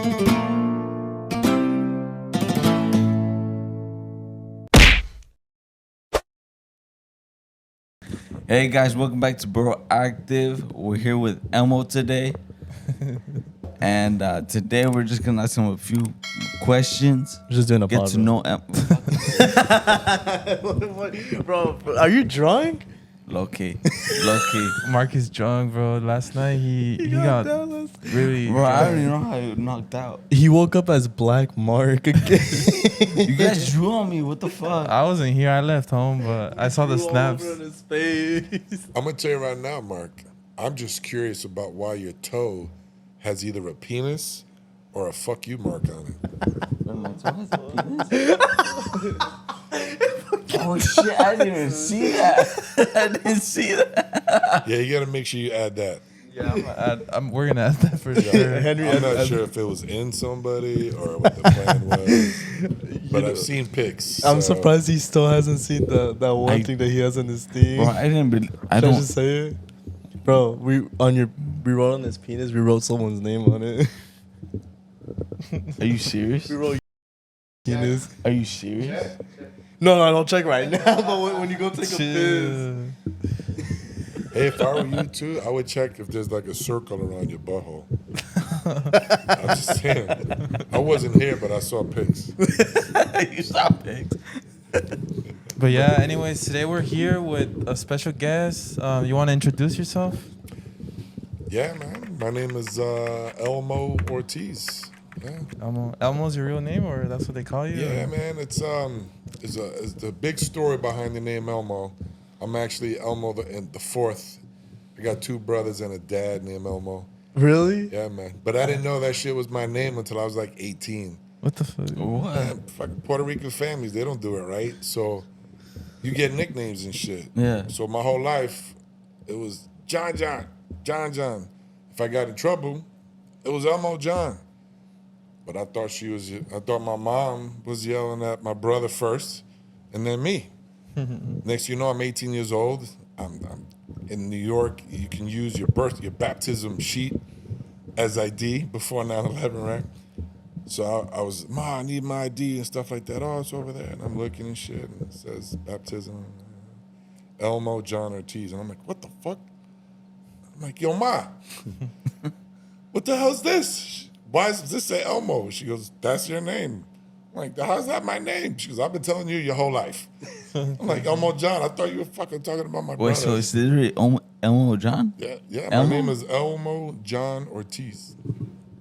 Hey guys, welcome back to Broactive. We're here with Elmo today. And today we're just gonna ask him a few questions. We're just doing a Get pod, to know Elmo. Bro, are you drunk? Low key. Mark is drunk, bro. Last night he got really. Bro, I don't even know how he knocked out. He woke up as Black Mark again. You guys drew on me. What the fuck? I wasn't here. I left home, but I saw the snaps. His face. I'm gonna tell you right now, Mark. I'm just curious about why your toe has either a penis or a "fuck you" mark on it. Oh shit! I didn't even see that. Yeah, you gotta make sure you add that. Yeah, we're gonna add that for sure. Henry, I'm not sure if it was in somebody or what the plan was, but I've seen pics. I'm so. surprised he still hasn't seen that one thing that he has in his thing. Bro, I didn't. Should I just say it, bro. We wrote on his penis. We wrote someone's name on it. Are you serious? We wrote penis. Are you serious? No, don't check right now. But when you go take a piss. Hey, if I were you too, I would check if there's like a circle around your butthole. I'm just saying. I wasn't here, but I saw pics. You saw pics. But yeah, anyways, today we're here with a special guest. You want to introduce yourself? Yeah, man. My name is Elmo Ortiz. Yeah. Elmo's your real name, or that's what they call you? Yeah, man. It's the big story behind the name Elmo. I'm actually Elmo the fourth. I got two brothers and a dad named Elmo. Really? Yeah, man. But I didn't know that shit was my name until I was like 18. What the fuck? What? Man, fucking Puerto Rican families, they don't do it right. So you get nicknames and shit. Yeah. So my whole life, it was John. If I got in trouble, it was Elmo John. But I thought my mom was yelling at my brother first, and then me. Next, you know, I'm 18 years old. I'm in New York. You can use your baptism sheet as ID before 9/11, right? So I was, Ma, I need my ID and stuff like that. Oh, it's over there. And I'm looking and shit, and it says baptism, Elmo John Ortiz. And I'm like, what the fuck? I'm like, yo, Ma, what the hell's this? Why does this say Elmo? She goes, that's your name. I'm like, how's that my name? She goes, I've been telling you your whole life. I'm like, Elmo John, I thought you were fucking talking about my brother. Wait, so it's literally Elmo John? Yeah. Elmo? My name is Elmo John Ortiz.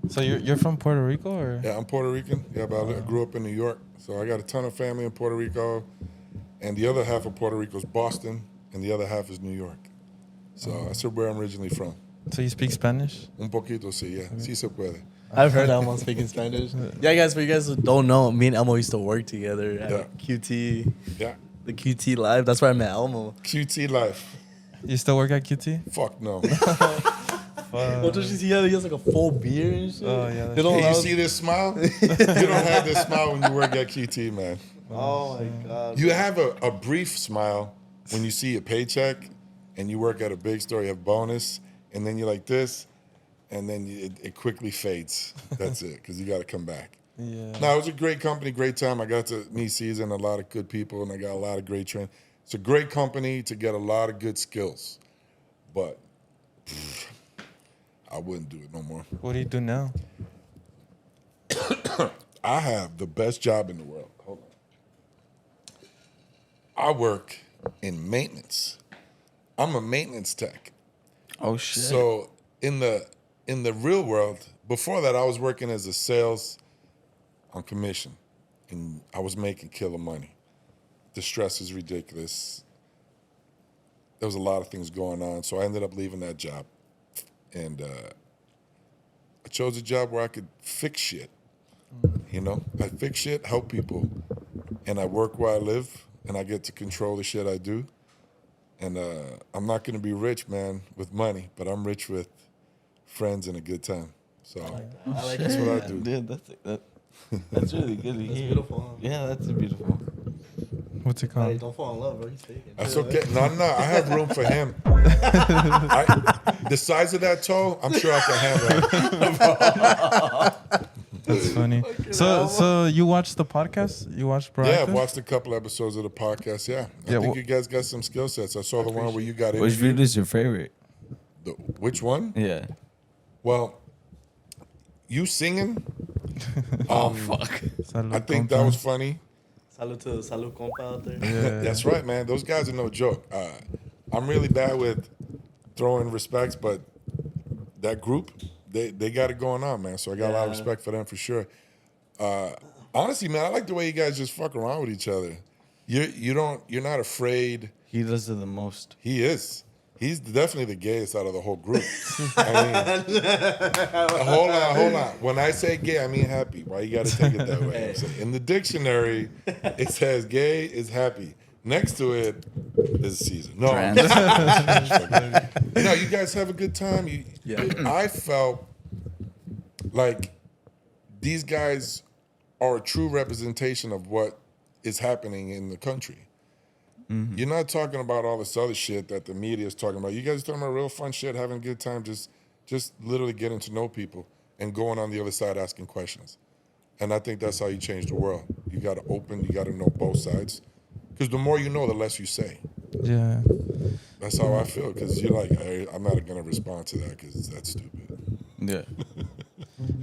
So you're from Puerto Rico, or? Yeah, I'm Puerto Rican. Yeah, but I grew up in New York. So I got a ton of family in Puerto Rico. And the other half of Puerto Rico is Boston, and the other half is New York. So that's where I'm originally from. So you speak Spanish? Un poquito, sí, yeah. Sí se puede. I've heard Elmo speaking Spanish. Yeah, guys, for you guys who don't know, me and Elmo used to work together at QT. Yeah. The QT Live. That's where I met Elmo. QT life. You still work at QT? Fuck no. What does she see? He has like a full beard and shit. Oh, yeah. They don't Hey, you allow- see this smile? You don't have this smile when you work at QT, man. Oh, my God. You have a brief smile when you see a paycheck and you work at a big store, you have bonus, and then you're like this, and then it quickly fades. That's it, because you got to come back. Yeah. No, it was a great company, great time. I got to meet Season, a lot of good people, and I got a lot of great training. It's a great company to get a lot of good skills, but I wouldn't do it no more. What do you do now? I have the best job in the world. Hold on. I work in maintenance. I'm a maintenance tech. Oh shit. So in the real world, before that, I was working as a sales on commission, and I was making killer money. The stress is ridiculous. There was a lot of things going on, so I ended up leaving that job, and I chose a job where I could fix shit. You know, I fix shit, help people, and I work where I live, and I get to control the shit I do. And I'm not going to be rich, man, with money, but I'm rich with friends and a good time. So that's what I do. Dude, that's really good to hear. That's beautiful. Yeah, that's beautiful. What's it Hey, called? don't fall in love, bro. He's taking. That's okay. No, I have room for him. The size of that toe, I'm sure I can handle it. That's funny. So you watched the podcast? You watched Broactive? Yeah, I've watched a couple episodes of the podcast. Yeah, I think you guys got some skill sets. I saw the one where you got Which interviewed. video is your favorite? Which one? Yeah. Well, you singing? Fuck. Salud, I think compa. that was funny. Salud to Salud compa out there. Yeah. That's right, man. Those guys are no joke. I'm really bad with throwing respects, but that group, they got it going on, man. So I got a lot of respect for them for sure. Honestly, man, I like the way you guys just fuck around with each other. You're not afraid. He does it the most. He is. He's definitely the gayest out of the whole group. I mean, hold on. When I say gay, I mean happy. Why you got to take it that way? So in the dictionary, it says gay is happy. Next to it is Caesar. No, no, you guys have a good time. I felt like these guys are a true representation of what is happening in the country. Mm-hmm. You're not talking about all this other shit that the media is talking about. You guys are talking about real fun shit, having a good time, just literally getting to know people and going on the other side asking questions. And I think that's how you change the world. You got to open, you got to know both sides. Because the more you know, the less you say. Yeah. That's how I feel. Because you're like, hey, I'm not going to respond to that because that's stupid. Yeah.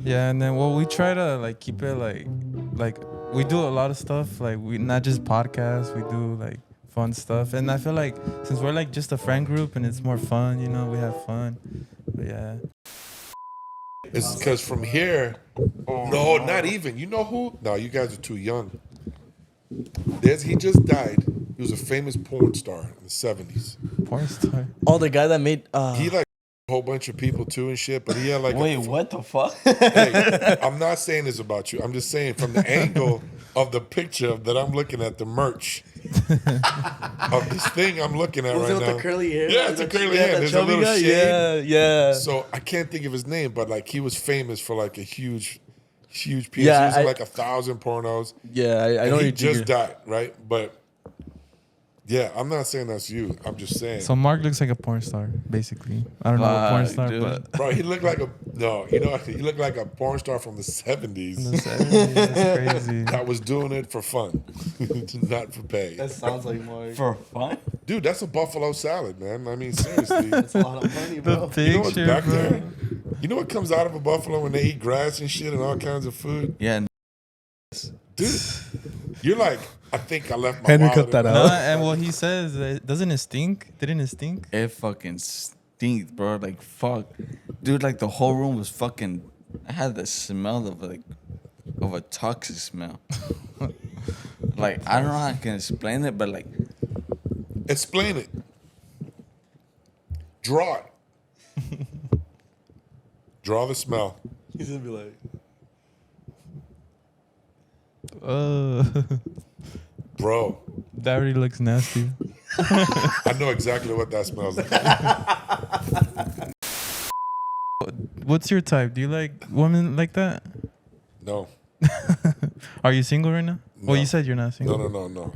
Yeah, and then we try to like keep it like we do a lot of stuff. Like we not just podcasts, we do like fun stuff. And I feel like since we're like just a friend group and it's more fun, we have fun. But yeah. It's because from here, no, not even. You know who? No, you guys are too young. He just died. He was a famous porn star in the 70s. Porn star. Oh, the guy that made. He like a whole bunch of people too and shit, but he had like. Wait, what the fuck? Hey, I'm not saying this about you. I'm just saying from the angle of the picture that I'm looking at, the merch of this thing I'm looking at Was right it with now. the curly hair? Yeah, it's a curly hair. There's a little guy? shade. Yeah. So I can't think of his name, but like he was famous for like a huge piece. Yeah, he was in like 1,000 pornos. Yeah, I And know he you just died, right? But yeah, I'm not saying that's you. I'm just saying. So Mark looks like a porn star, basically. I don't know what porn star, dude. but Bro, he looked like he looked like a porn star from the 70s. in the 70s, that's crazy. That was doing it for fun, not for pay. That sounds like more. For fun? Dude, that's a buffalo salad, man. I mean, seriously. That's a lot of money, bro. The You know what's picture, back bro. there? You know what comes out of a buffalo when they eat grass and shit and all kinds of food? Yeah. Dude, you're like, I think I left my Henry wallet cut that in out. No, and what he says, doesn't it stink? Didn't it stink? It fucking stinks, bro. Like, fuck. Dude, like, the whole room was fucking... I had the smell of a toxic smell. Like, I don't know how I can explain it, but, like... Explain it. Draw it. Draw the smell. He's gonna be like, Bro, that really looks nasty. I know exactly what that smells like. What's your type? Do you like women like that? No. Are you single right now? Well, No. you said you're not single. No.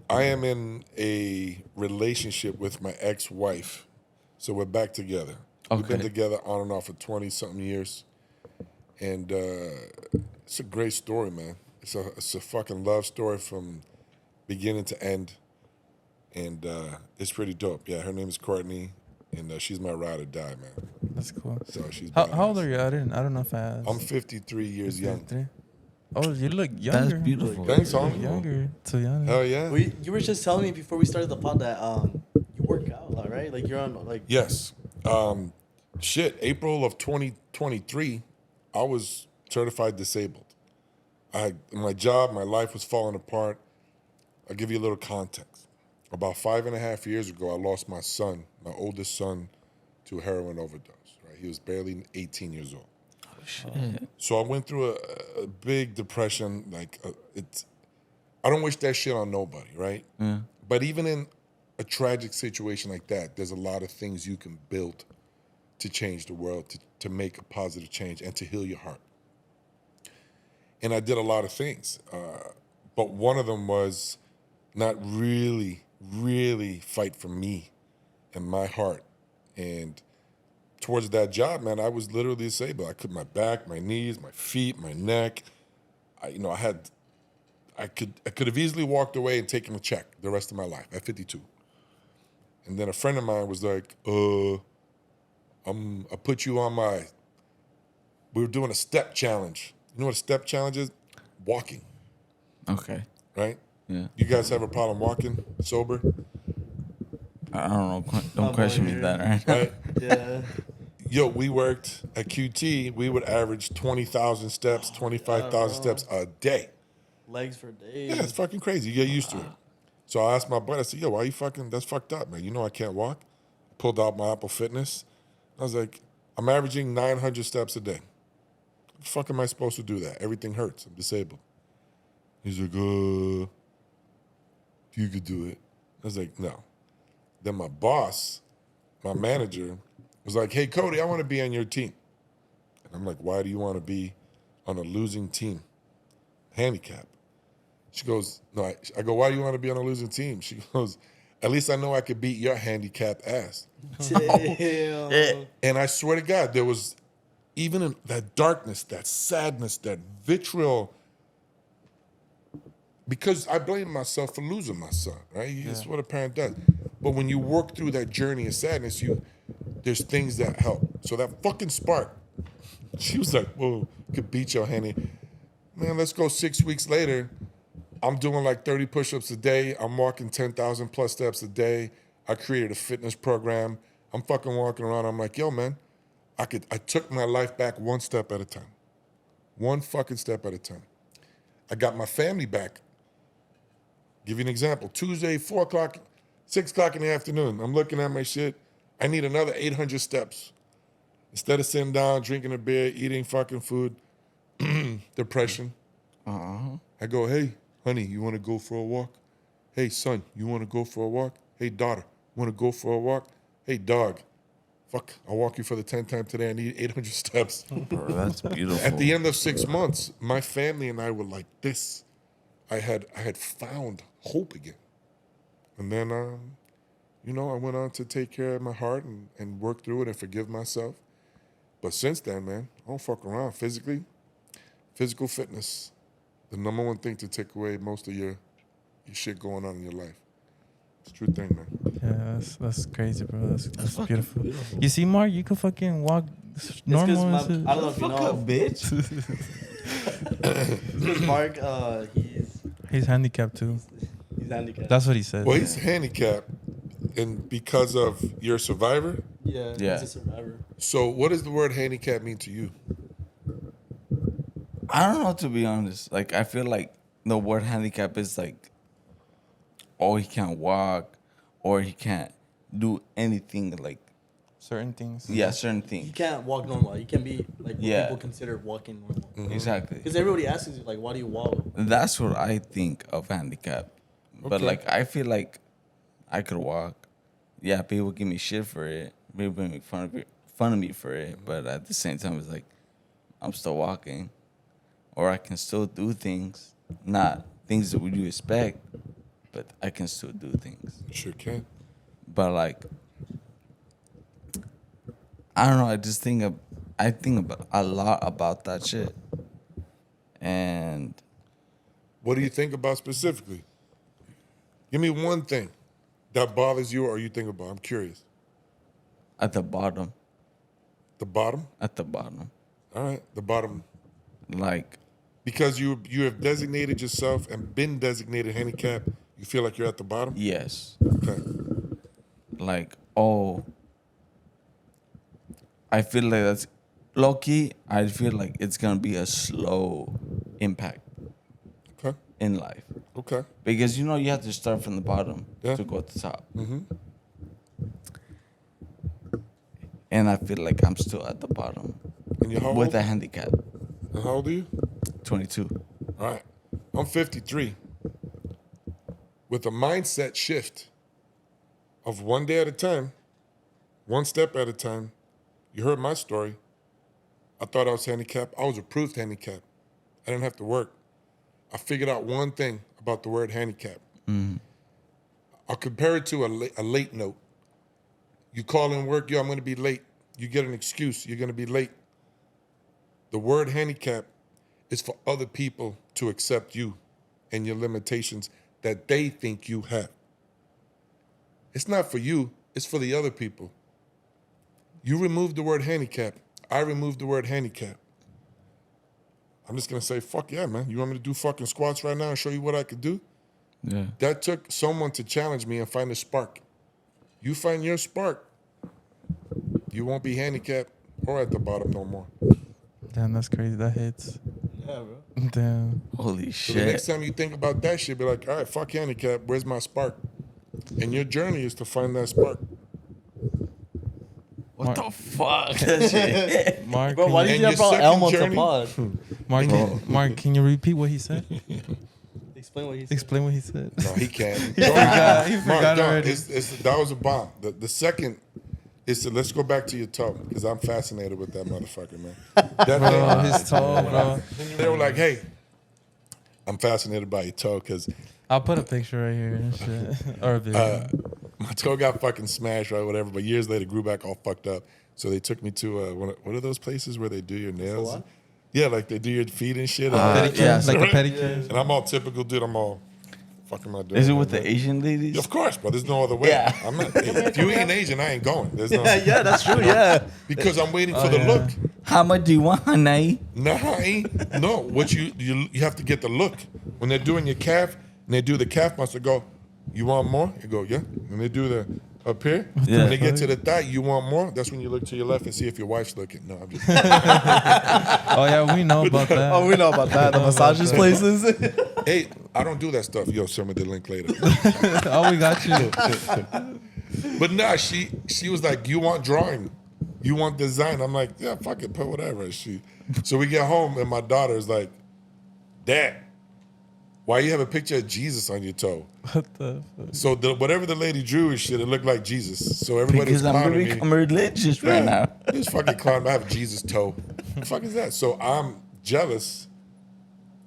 I am in a relationship with my ex-wife. So we're back together. We've been Okay. together on and off for 20-something years. And it's a great story, man. It's a fucking love story from beginning to end. And it's pretty dope. Yeah, her name is Courtney. And she's my ride or die, man. That's cool. So she's How old badass. are you? I don't know if I asked. I'm 53 years young. 53? Oh, you look younger. That's beautiful. Thanks, You look homie. younger. So young. Hell yeah. you were just telling me before we started the pod that you work out a lot, right? Like you're on like. Yes. April of 2023, I was certified disabled. My job, my life was falling apart. I'll give you a little context. About 5.5 years ago, I lost my son, my oldest son, to a heroin overdose. Right, he was barely 18 years old. Oh, shit. So I went through a big depression. I don't wish that shit on nobody, right? Yeah. But even in a tragic situation like that, there's a lot of things you can build to change the world, to make a positive change, and to heal your heart. And I did a lot of things. But one of them was not really fight for me and my heart and towards that job, man, I was literally disabled. I could my back, my knees, my feet, my neck. I could have easily walked away and taken a check the rest of my life at 52. And then a friend of mine was like, I put you on my. We were doing a step challenge. You know what a step challenge is? Walking, Okay. right? Yeah. You guys have a problem walking sober, I don't know. Don't question me that, right? right? Yeah. Yo, we worked at QT. We would average 20,000 steps, 25,000 steps a day. Legs for days. Yeah, it's fucking crazy. You get used to it. So I asked my buddy, I said, yo, why you fucking, that's fucked up, man. You know I can't walk. Pulled out my Apple Fitness. I was like, I'm averaging 900 steps a day. How the fuck am I supposed to do that? Everything hurts. I'm disabled. He's like, you could do it. I was like, no. Then my boss, my manager, was like, hey, Cody, I want to be on your team. And I'm like, why do you want to be on a losing team? Handicap. She goes, no, I go, why do you want to be on a losing team? She goes, at least I know I could beat your handicapped ass. Damn. And I swear to God, there was even in that darkness, that sadness, that vitriol, because I blame myself for losing my son, right? That's what a parent does. But when you work through that journey of sadness, there's things that help. So that fucking spark, she was like, whoa, could beat your handy. Man, let's go 6 weeks later. I'm doing like 30 push-ups a day. I'm walking 10,000 plus steps a day. I created a fitness program. I'm fucking walking around. I'm like, yo, man, I took my life back one step at a time. One fucking step at a time. I got my family back. Give you an example. Tuesday, 4 o'clock, 6 o'clock in the afternoon. I'm looking at my shit. I need another 800 steps. Instead of sitting down, drinking a beer, eating fucking food, depression. I go, hey, honey, you want to go for a walk? Hey, son, you want to go for a walk? Hey, daughter, want to go for a walk? Hey, dog, fuck, I'll walk you for the 10th time today. I need 800 steps. Bro, that's beautiful. At the end of 6 months, my family and I were like this. I had found hope again. And then, I went on to take care of my heart and work through it and forgive myself. But since then, man, I don't fuck around. Physical fitness, the number one thing to take away most of your shit going on in your life. It's a true thing, man. Yeah, that's crazy, bro. That's beautiful. You see, Mark, you can fucking walk normal. I don't know if you know. bitch. Because Mark, He's handicapped too. he's handicapped. That's what he said. Well, he's handicapped, and because of your survivor. Yeah. Yeah. He's a survivor. So, what does the word handicap mean to you? I don't know, to be honest. Like, I feel like the word handicap is like, oh, he can't walk, or he can't do anything. Like, Certain things. yeah, certain You things. can't walk normal. You can be like what Yeah. people consider walking normal. Exactly. Because everybody asks you like, why do you walk? That's what I think of handicap. But Okay. like, I feel like I could walk. Yeah, people give me shit for it. People make fun of me for it. But at the same time, it's like I'm still walking, or I can still do things, not things that we do expect, but I can still do things. You sure can. But like, I don't know. I think about a lot about that shit. And What do you think about specifically? Give me one thing that bothers you or you think about. I'm curious. at the bottom, The bottom? All right, the bottom. like, Because you have designated yourself and been designated handicapped, you feel like you're at the bottom? yes, Okay. like, oh, I feel like that's low key. I feel like it's gonna be a slow impact Okay. in life Okay. because you have to start from the bottom Yeah. to go to the top. Mm-hmm. And I feel like I'm still at the bottom And you're how old? with a handicap. And how old are you? 22. All right. I'm 53. With a mindset shift of one day at a time, one step at a time. You heard my story. I thought I was handicapped. I was approved handicapped. I didn't have to work. I figured out one thing about the word handicap. I'll compare it to a late note. You call in work, yo, I'm going to be late. you get an excuse. You're going to be late. The word handicap is for other people to accept you and your limitations that they think you have. It's not for you. It's for the other people. You removed the word handicap. I removed the word handicap. I'm just going to say, fuck yeah, man. You want me to do fucking squats right now and show you what I could do? Yeah. That took someone to challenge me and find a spark. You find your spark, you won't be handicapped or at the bottom no more. Damn, that's crazy. That hits. Yeah, bro. Damn. Holy So the next shit. time you think about that shit, be like, all right, fuck handicap, where's my spark? And your journey is to find that spark. What the fuck? That shit. Mark, Bro, why can did you, you And brought your Elmo second to pod? Mark, can you repeat what he said? Explain what he said. Explain what he said. No, he can't. He forgot Mark, don't. already. That was a bomb. The second is to, let's go back to your toe, because I'm fascinated with that motherfucker, man. That Bro, thing, his toe, bro. they were like, hey, I'm fascinated by your toe, because I'll put a picture right here and shit. Or a video. my toe got fucking smashed or whatever, but years later grew back all fucked up. So they took me to, what are those places where they do your nails? Salon? Yeah, like they do your feet and shit. Pedicure, yeah, like a right? pedicure. And I'm all typical dude. I'm all, fuck am I doing? Is it with man? the Asian ladies? Of course, but there's no other way. Yeah. I'm not, if you ain't Asian, I ain't going. There's no, Yeah, that's true. Yeah. because I'm waiting for Oh, the yeah. look. How much do you want, Nay? Nah, I ain't. No, what you have to get the look. When they're doing your calf, and they do the calf muscle, go, you want more? You go, yeah. And they do the up here. Yeah. When they get to the thigh, you want more? That's when you look to your left and see if your wife's looking. No, I'm just. Oh, yeah, we know about that. Oh, we know about that. The massages places. Hey, I don't do that stuff. Yo, send me the link later. Oh, we got you. But nah, she was like, you want drawing? You want design? I'm like, yeah, fuck it, put whatever. So we get home and my daughter's like, Dad, why you have a picture of Jesus on your toe? What the fuck? So whatever the lady drew and shit, it looked like Jesus. So everybody was Because I'm clowning me. becoming religious right now. This fucking clown. I have a Jesus toe. What the fuck is that? So I'm jealous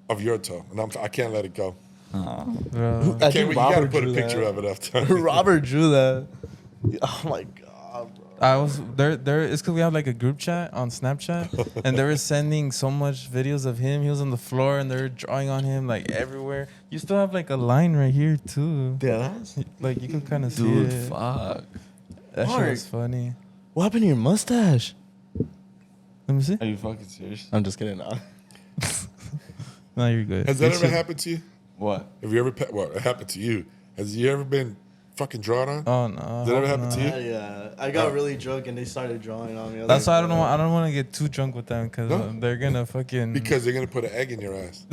of your toe, and I can't let it go. Bro. I Can't think we, you gotta Robert put a drew picture that. of it up there. Robert drew that. Oh my god, bro. I was there. It's because we have like a group chat on Snapchat, and they were sending so much videos of him. He was on the floor, and they're drawing on him like everywhere. You still have like a line right here too. Yeah. Like you can kind of see Dude, it. fuck. That shit Mark. was funny. What happened to your mustache? Let me see. Are you fucking serious? I'm just kidding. Nah. No, you're good. Has that Good ever shit. happened to you? What? Have you ever? Well, it happened to you. Has you ever been fucking drawn on? Oh no. Has that ever happened to you? Yeah, I got really drunk and they started drawing on me. That's why I don't know. I don't want to get too drunk with them because No. they're gonna fucking. Because they're gonna put an egg in your ass,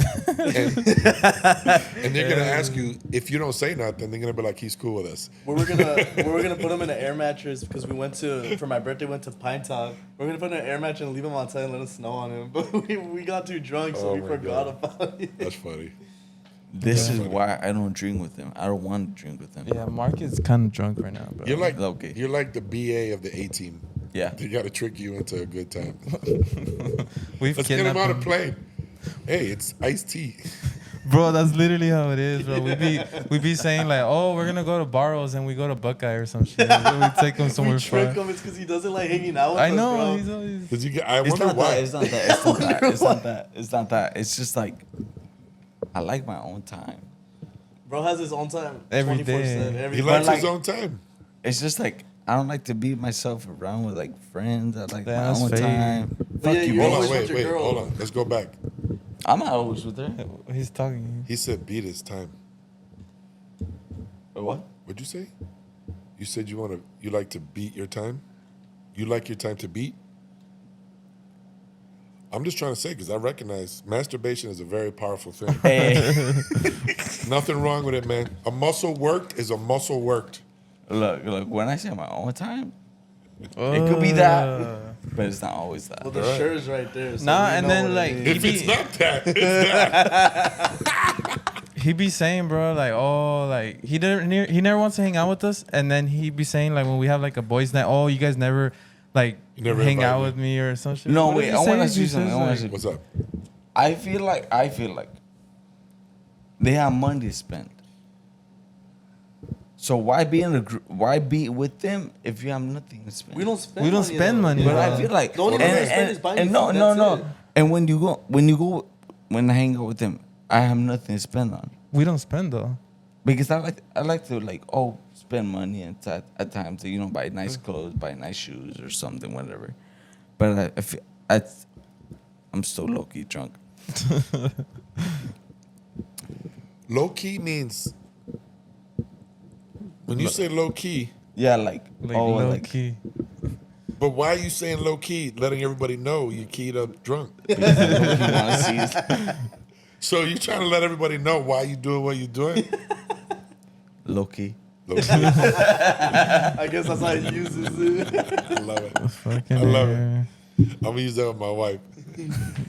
and they're gonna ask you if you don't say nothing. They're gonna be like, "He's cool with us." we're gonna put him in an air mattress because we went to for my birthday went to Pine Top. We're gonna put him in an air mattress and leave him outside and let it snow on him. But we got too drunk, so Oh we my forgot about it. That's funny. This is why I don't drink with them. I don't want to drink with them. Yeah, Mark is kind of drunk right now, bro. You're like Okay. You're like the BA of the A team. Yeah. They gotta trick you into a good time. We've Let's get him kidnapped on a him. plane. Hey, it's iced tea. Bro, that's literally how it is, bro. We be saying like, oh, we're gonna go to Barrows and we go to Buckeye or some shit. We take him somewhere We trick far. him. It's because he doesn't like hanging out with I us, know. bro. He's always. Did you get? I It's wonder not why. that. It's not that. It's not that. It's not that. It's not that. It's just like I like my own time. Bro has his own time. Every day. 24/7, every He day. likes like- his own time. It's just like I don't like to be myself around with like friends. I like Yeah, my that's own fake. time. But Fuck yeah, you. you're Hold always on, with wait, your girl. hold on. Let's go back. I'm not always with her. He's talking. He said beat his time. What? What'd you say? You said you like to beat your time? You like your time to beat? I'm just trying to say, because I recognize masturbation is a very powerful thing. Hey, Nothing wrong with it, man. A muscle worked is a muscle worked. look. When I say my own time, it could be that, but it's not always that. Well, the shirt is right there. So Nah, we and know then, what it like, is. If it's not that, it's that. He be saying, bro, like, oh, like he never wants to hang out with us, and then he be saying, like, when we have like a boys' night, oh, you guys never, like, You never hang invite out me. with me or some shit. No, What wait. does I he want to say? see He something. says, I want like- to. What's up? I feel like they have money to spend. So why be in a group? Why be with them if you have nothing to spend? We don't spend. We don't money, spend though. money. But bro. I feel like The only money I spend is buying and you no, food, no, that's no. it. And when I hang out with them, I have nothing to spend on We don't spend though. because I like to spend money at times to buy nice clothes, buy nice shoes or something, whatever. But I'm still low key drunk. Low key means when you say low key. Yeah, Like low key. But why are you saying low key? Letting everybody know you keyed up drunk. because I low key want to see it. So you trying to let everybody know why you doing what you're doing? Low key. Low key. I guess that's how he uses it. I love it. Fucking I love air. I'm gonna use that with my wife.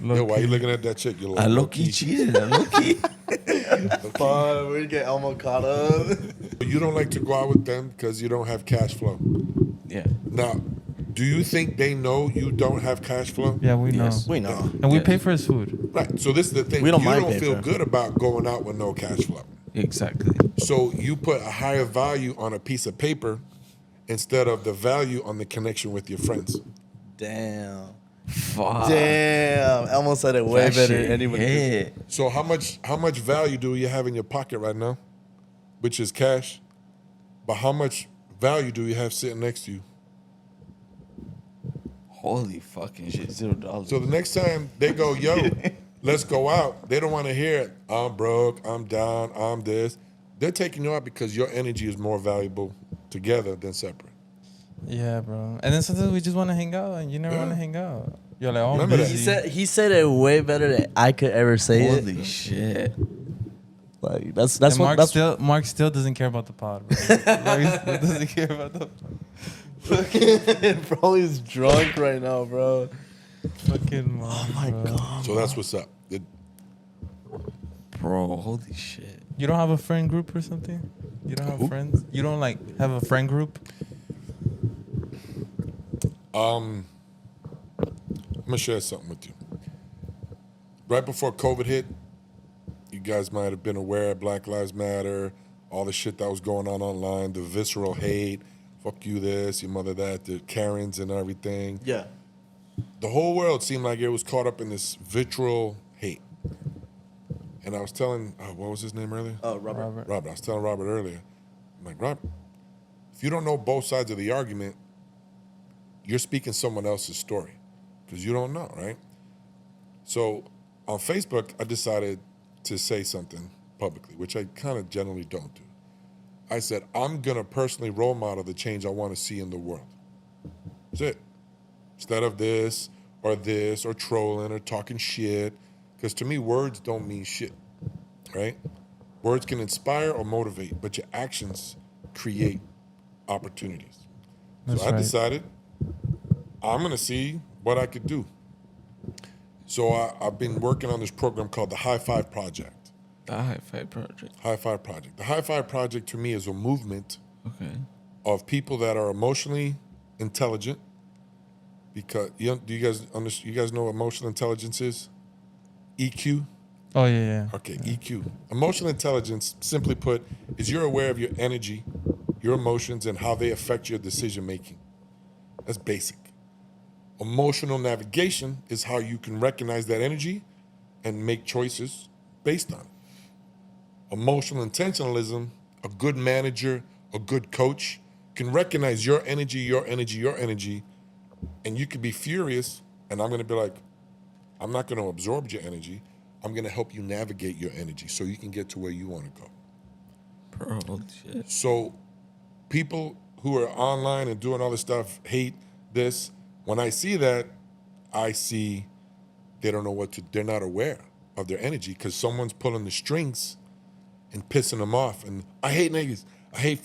Yo, why you looking at that chick? You're like, I low key cheated. I low key. Fun. We get Elmo caught up. You don't like to go out with them because you don't have cash flow. Yeah. Now, do you think they know you don't have cash flow? Yeah, we know. Yes. We know. And we Yes. pay for his food. Right. So this is the thing. We don't you mind don't paying feel for it. good about going out with no cash flow. Exactly. So you put a higher value on a piece of paper instead of the value on the connection with your friends. Damn. Fuck. Damn. Elmo said it way That better shit than anyone. hit. So how much value do you have in your pocket right now, which is cash? But how much value do you have sitting next to you? Holy fucking shit. $0. So the next time they go, yo, let's go out, they don't want to hear it. I'm broke, I'm down, I'm this. They're taking you out because your energy is more valuable together than separate. Yeah, bro. And then sometimes we just want to hang out, and you never want to hang out. You're like, oh, I'm Remember that. busy. He said it way better than I could ever say it. Holy shit. Like that's And what Mark still doesn't care about the pod, bro. Mark still doesn't care about the pod. bro is drunk right now, bro. Fucking Mark, Oh my bro. god. So that's what's up. Bro, holy shit. You don't have a friend group or something? You don't have Who? friends? You don't have a friend group? I'm gonna share something with you. Right before COVID hit, you guys might have been aware of Black Lives Matter, all the shit that was going on online, the visceral hate, fuck you this, your mother that, the Karens and everything. Yeah. The whole world seemed like it was caught up in this vitriol hate. And I was telling, what was his name earlier? Robert. Robert. I was telling Robert earlier. I'm like, Robert, if you don't know both sides of the argument, you're speaking someone else's story because you don't know, right? So on Facebook, I decided to say something publicly, which I kind of generally don't do. I said, I'm going to personally role model the change I want to see in the world. That's it. Instead of this or trolling or talking shit, because to me, words don't mean shit, right? Words can inspire or motivate, but your actions create opportunities. That's So I right. decided I'm going to see what I could do. So I've been working on this program called the High Five Project. The High Five Project. High Five Project. The High Five Project to me is a movement Okay. of people that are emotionally intelligent. Because do you guys know what emotional intelligence is? EQ. Oh, yeah. Okay, EQ. Emotional intelligence, simply put, is you're aware of your energy, your emotions, and how they affect your decision making. That's basic. Emotional navigation is how you can recognize that energy and make choices based on it. Emotional intentionalism, a good manager, a good coach, can recognize your energy, and you could be furious, and I'm going to be like, I'm not going to absorb your energy. I'm going to help you navigate your energy so you can get to where you want to go. Bro, holy shit. So people who are online and doing all this stuff hate this. When I see that, I see they don't know what to, they're not aware of their energy because someone's pulling the strings and pissing them off. And I hate niggas. I hate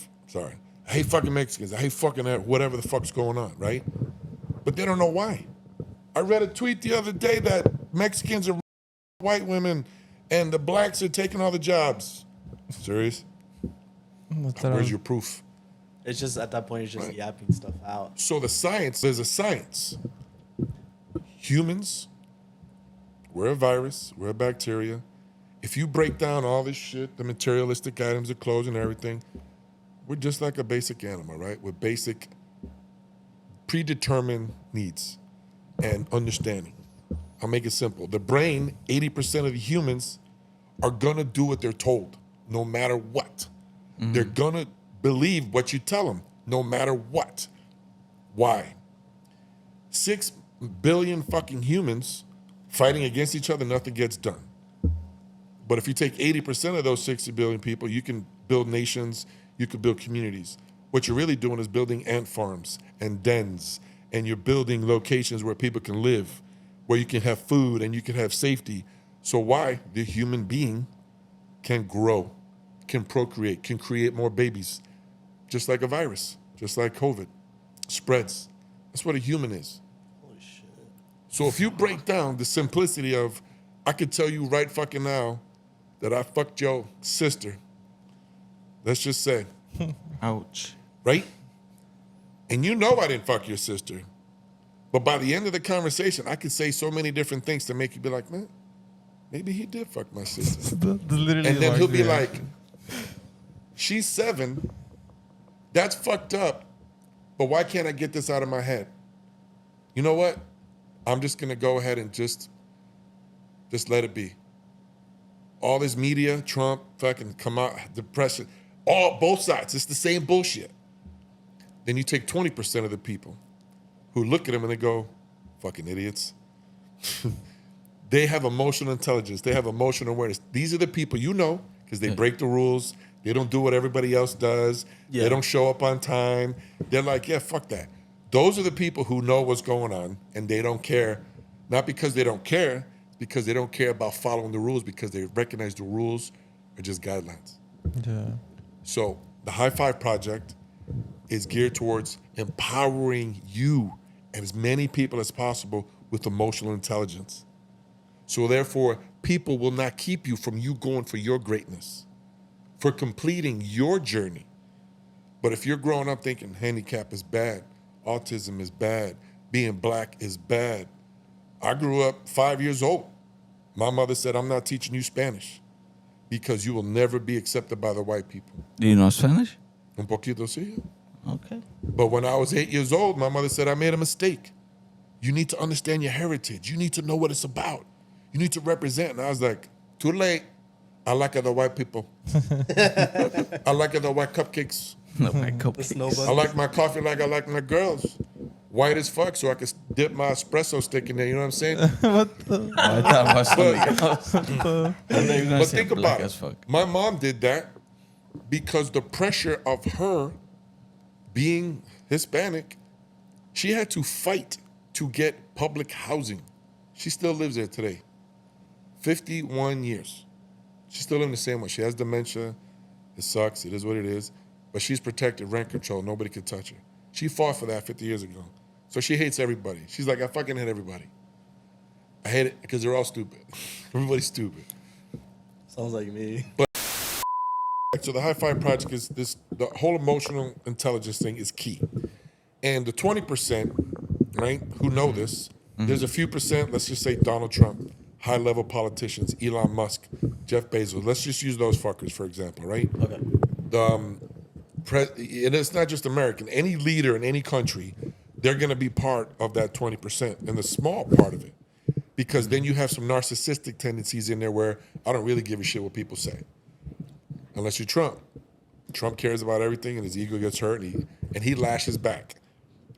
fucking Mexicans. I hate fucking whatever the fuck's going on, right? But they don't know why. I read a tweet the other day that Mexicans are white women and the blacks are taking all the jobs. Serious? Where's your proof? It's just at that point, it's just Right. yapping stuff out. So there's a science. Humans, we're a virus, we're a bacteria. If you break down all this shit, the materialistic items, the clothes and everything, we're just like a basic animal, right? With basic predetermined needs and understanding. I'll make it simple. The brain, 80% of the humans are gonna do what they're told, no matter what. They're gonna believe what you tell them, no matter what. Why? 6 billion fucking humans fighting against each other, nothing gets done. But if you take 80% of those 60 billion people, you can build nations, you can build communities. What you're really doing is building ant farms and dens, and you're building locations where people can live, where you can have food and you can have safety. So why? The human being can grow, can procreate, can create more babies, just like a virus, just like COVID, spreads. That's what a human is. Holy shit. So if you break down the simplicity of, I could tell you right fucking now that I fucked your sister, let's just say, Ouch. right? And you know I didn't fuck your sister. But by the end of the conversation, I could say so many different things to make you be like, man, maybe he did fuck my sister. Literally, And then he'll be yeah. like, she's 7. That's fucked up. But why can't I get this out of my head? You know what? I'm just going to go ahead and just let it be. All this media, Trump, fucking come out, depression, both sides. It's the same bullshit. Then you take 20% of the people who look at him and they go, fucking idiots. They have emotional intelligence. They have emotional awareness. These are the people you know because they break the rules. They don't do what everybody else does. Yeah. They don't show up on time. They're like, yeah, fuck that. Those are the people who know what's going on and they don't care. Not because they don't care, it's because they don't care about following the rules because they recognize the rules are just guidelines. Yeah. So the High Five Project is geared towards empowering you and as many people as possible with emotional intelligence. So therefore, people will not keep you from you going for your greatness, for completing your journey. But if you're growing up thinking handicap is bad, autism is bad, being black is bad. I grew up 5 years old. My mother said, I'm not teaching you Spanish because you will never be accepted by the white people. Do you know Spanish? Un poquito, sí. Okay. But when I was 8 years old, my mother said, I made a mistake. You need to understand your heritage. You need to know what it's about. You need to represent. And I was like, too late. I like other white people. I like other white cupcakes. No, my The cupcakes. snow I bunny. like my coffee like I like my girls. White as fuck so I can dip my espresso stick in there. You know what I'm saying? What the? Oh, I thought about something else. I thought you were gonna But say think black about as it. fuck. My mom did that because the pressure of her being Hispanic, she had to fight to get public housing. She still lives there today. 51 years. She's still living the same way. She has dementia. It sucks. It is what it is. But she's protected, rent control. Nobody could touch her. She fought for that 50 years ago. So she hates everybody. She's like, I fucking hate everybody. I hate it because they're all stupid. Everybody's stupid. Sounds like me. So the High Five Project is this, the whole emotional intelligence thing is key. And the 20%, right, who know this, there's a few percent, let's just say Donald Trump, high-level politicians, Elon Musk, Jeff Bezos. Let's just use those fuckers, for example, right? Okay. And it's not just American. Any leader in any country, they're going to be part of that 20% and the small part of it. Because then you have some narcissistic tendencies in there where I don't really give a shit what people say. Unless you're Trump. Trump cares about everything and his ego gets hurt and he lashes back.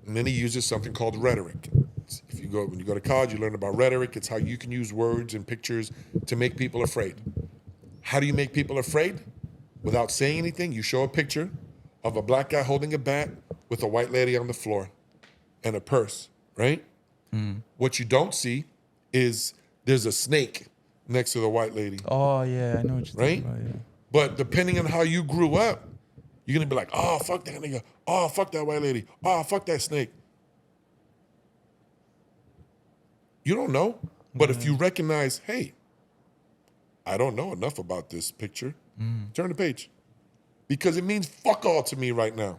And then he uses something called rhetoric. When you go to college, you learn about rhetoric. It's how you can use words and pictures to make people afraid. How do you make people afraid? Without saying anything, you show a picture of a black guy holding a bat with a white lady on the floor and a purse, right? What you don't see is there's a snake next to the white lady, Oh yeah, I know what you're right? talking about. Yeah. But depending on how you grew up, you're gonna be like, oh, fuck that nigga. Oh, fuck that white lady. Oh, fuck that snake. You don't know. But if you recognize, hey, I don't know enough about this picture, turn the page. Because it means fuck all to me right now.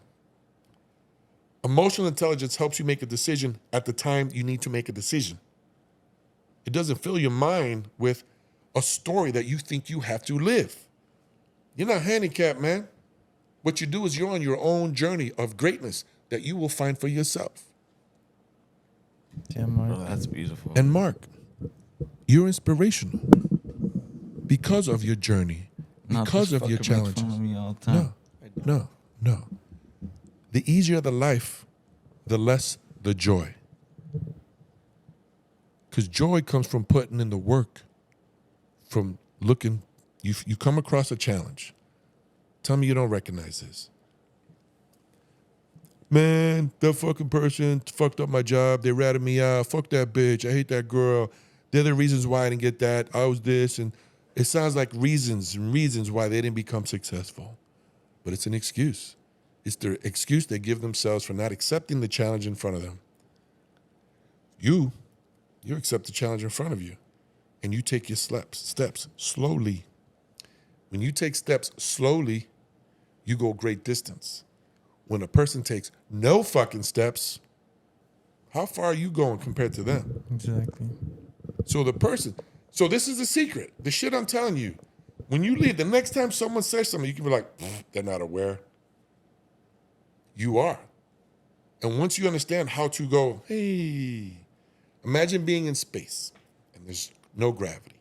Emotional intelligence helps you make a decision at the time you need to make a decision. It doesn't fill your mind with a story that you think you have to live. You're not handicapped, man. What you do is you're on your own journey of greatness that you will find for yourself. Yeah, Mark. Bro, that's beautiful. And Mark, you're inspirational because of your journey, No, because just of your fucking make fun challenges. of me all the time. No. The easier the life, the less the joy. Because joy comes from putting in the work, from looking. You come across a challenge. Tell me you don't recognize this. Man, that fucking person fucked up my job. They ratted me out. Fuck that bitch. I hate that girl. They're the reasons why I didn't get that. I was this. And it sounds like reasons why they didn't become successful. But it's an excuse. It's the excuse they give themselves for not accepting the challenge in front of them. You accept the challenge in front of you. And you take your steps slowly. When you take steps slowly, you go a great distance. When a person takes no fucking steps, how far are you going compared to them? Exactly. So this is the secret. The shit I'm telling you. When you leave, the next time someone says something, you can be like, they're not aware. You are. And once you understand how to go, hey, imagine being in space and there's no gravity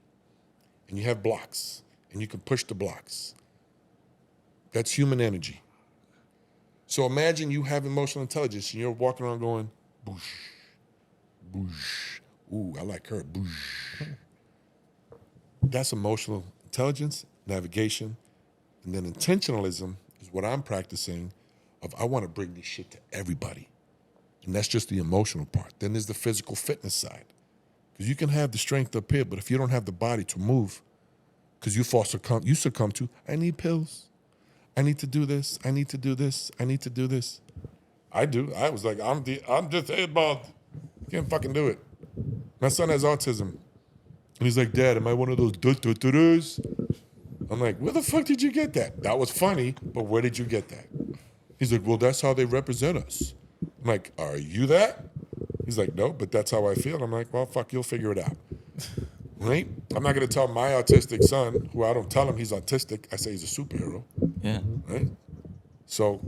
and you have blocks and you can push the blocks. That's human energy. So imagine you have emotional intelligence and you're walking around going, boosh, boosh. Ooh, I like her, boosh. That's emotional intelligence, navigation, and then intentionalism is what I'm practicing of I want to bring this shit to everybody. And that's just the emotional part. Then there's the physical fitness side. Because you can have the strength up here, but if you don't have the body to move, because you succumb to, I need pills. I need to do this. I need to do this. I need to do this. I do. I was like, I'm disabled. Can't fucking do it. My son has autism. And he's like, Dad, am I one of those duh-duh-duh-duhs? I'm like, where the fuck did you get that? That was funny, but where did you get that? He's like, well, that's how they represent us. I'm like, are you that? He's like, no, but that's how I feel. I'm like, well, fuck, you'll figure it out. Right? I'm not going to tell my autistic son, who I don't tell him he's autistic. I say he's a superhero. Yeah. Right? So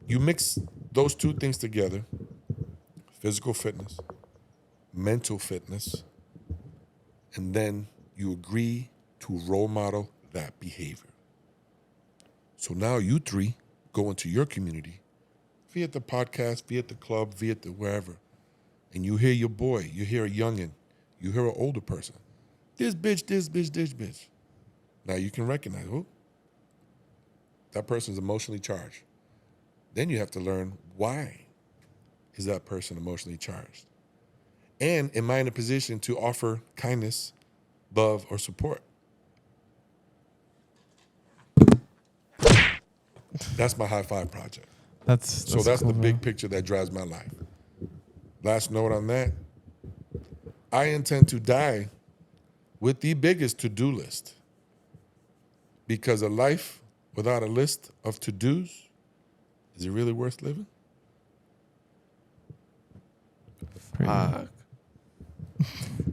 you mix those two things together, physical fitness, mental fitness, and then you agree to role model that behavior. So now you three go into your community, via the podcast, via the club, via the wherever, and you hear your boy, you hear a youngin', you hear an older person. This bitch, this bitch, this bitch. Now you can recognize, oh, that person's emotionally charged. Then you have to learn, why is that person emotionally charged? And am I in a position to offer kindness, love, or support? That's my high five project. That's So that's cool, the big bro. picture that drives my life. Last note on that. I intend to die with the biggest to-do list. Because a life without a list of to-dos, is it really worth living? Fuck.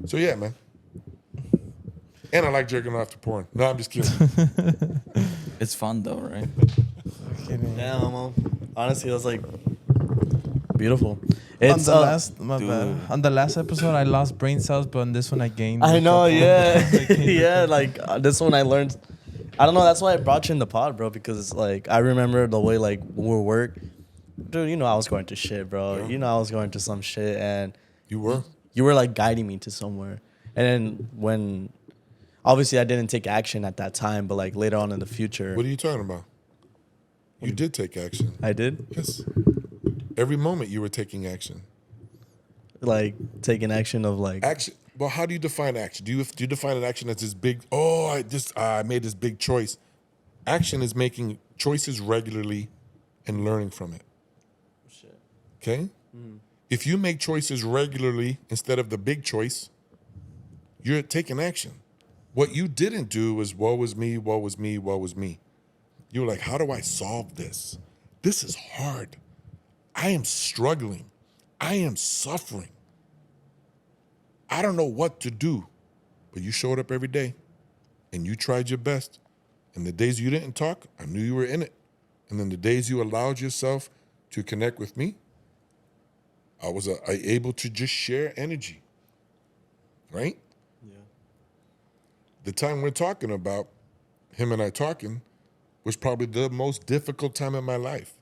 So yeah, man. And I like jerking off to porn. No, I'm just kidding. It's fun though, right? Kidding. Yeah, Elmo. Honestly, it was like beautiful. On It's the last, my dude. bad. On the last episode, I lost brain cells, but on this one, I gained. I a know, couple. yeah, I gained a yeah. couple. Like this one, I learned. I don't know. That's why I brought you in the pod, bro. Because it's like I remember the way like we work, dude. You know, I was going to shit, bro. Yeah. You know, I was going to some shit, and You were? you were like guiding me to somewhere. And then when, obviously, I didn't take action at that time, but like later on in the future, What are you talking about? You did take action. I did Yes. Every moment you were taking action. like taking action of like Action. Well, how do you define action? Do you define an action as this big? Oh, I made this big choice. Action is making choices regularly and learning from it. shit. Okay. If you make choices regularly instead of the big choice, you're taking action. What you didn't do was woe is me, woe is me, woe is me. You were like, how do I solve this? This is hard. I am struggling. I am suffering. I don't know what to do. But you showed up every day and you tried your best. And the days you didn't talk, I knew you were in it. And then the days you allowed yourself to connect with me, I was able to just share energy, right? Yeah. The time we're talking about, him and I talking, was probably the most difficult time in my life.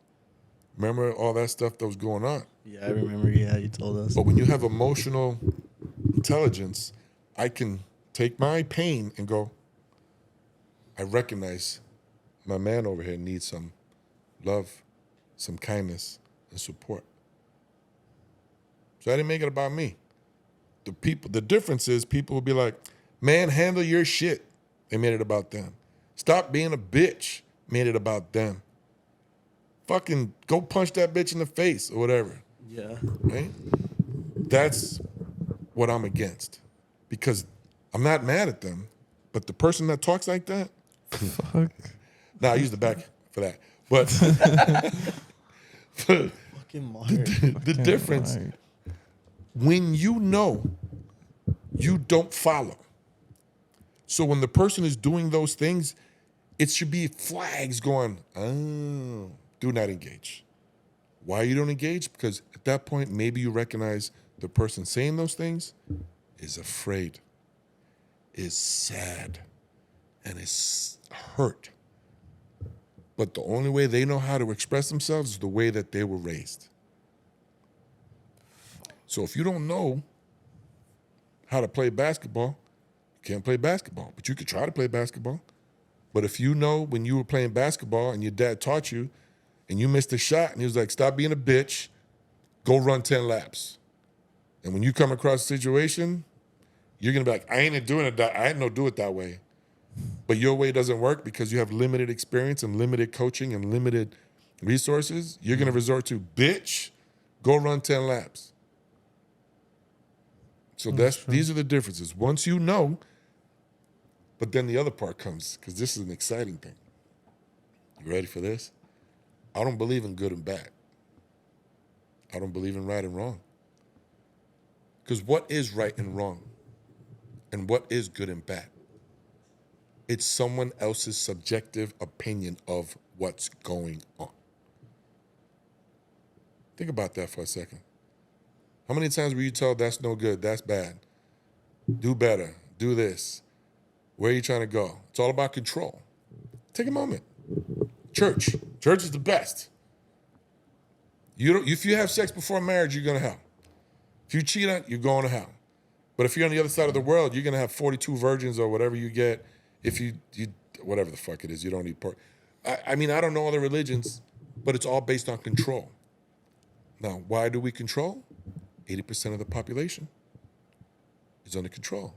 Remember all that stuff that was going on? Yeah, I remember. Yeah, you told us. But when you have emotional intelligence, I can take my pain and go, I recognize my man over here needs some love, some kindness, and support. So I didn't make it about me. The difference is people will be like, man, handle your shit. They made it about them. Stop being a bitch. Made it about them. Fucking go punch that bitch in the face or whatever. Yeah. Right? That's what I'm against. Because I'm not mad at them, but the person that talks like that, Fuck. nah, I use the back for that. But Fucking Mark. the difference, Like, when you know, you don't follow. So when the person is doing those things, it should be flags going, oh, do not engage. Why you don't engage? Because at that point, maybe you recognize the person saying those things is afraid, is sad, and is hurt. But the only way they know how to express themselves is the way that they were raised. So if you don't know how to play basketball, you can't play basketball, but you could try to play basketball. But if you know when you were playing basketball and your dad taught you and you missed a shot and he was like, stop being a bitch, go run 10 laps. And when you come across a situation, you're going to be like, I ain't doing it that, I ain't no do it that way. But your way doesn't work because you have limited experience and limited coaching and limited resources. You're going to resort to, bitch, go run 10 laps. So these are the differences. Once you know, but then the other part comes, because this is an exciting thing. You ready for this? I don't believe in good and bad. I don't believe in right and wrong. Because what is right and wrong? And what is good and bad? It's someone else's subjective opinion of what's going on. Think about that for a second. How many times were you told that's no good, that's bad? Do better, do this. Where are you trying to go? It's all about control. Take a moment. Church is the best. If you have sex before marriage, you're going to hell. If you cheat on, you're going to hell. But if you're on the other side of the world, you're going to have 42 virgins or whatever you get. If you whatever the fuck it is, you don't need pork. I mean, I don't know other religions, but it's all based on control. Now, why do we control? 80% of the population is under control.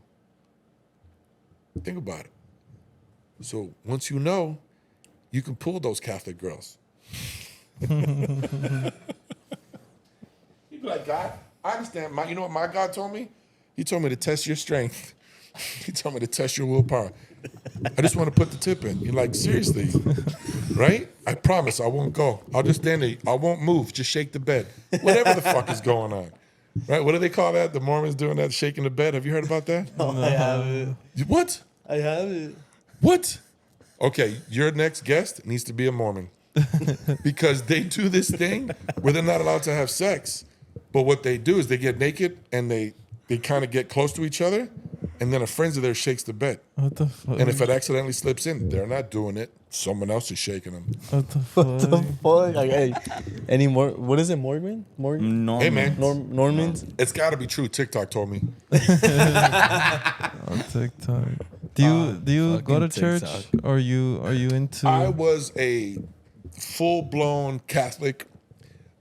Think about it. So once you know, you can pull those Catholic girls. You'd be like, God, I understand. You know what my God told me? He told me to test your strength. He told me to test your willpower. I just want to put the tip in. You're like, seriously, right? I promise I won't go. I'll just stand there. I won't move. Just shake the bed. Whatever the fuck is going on. Right? What do they call that? The Mormons doing that, shaking the bed. Have you heard about that? No, I haven't. What? I haven't. What? Okay, your next guest needs to be a Mormon. Because they do this thing where they're not allowed to have sex. But what they do is they get naked and they kind of get close to each other. And then a friend of theirs shakes the bed. what the fuck? And if it accidentally slips in, they're not doing it. Someone else is shaking them. What the fuck? The fuck? Like, hey, any more? What is it, Morgan? Morgan? Norman. Hey, man. Normans? It's got to be true. TikTok told me. On TikTok. Do you go to fucking church TikTok. or are you into? I was a full-blown Catholic.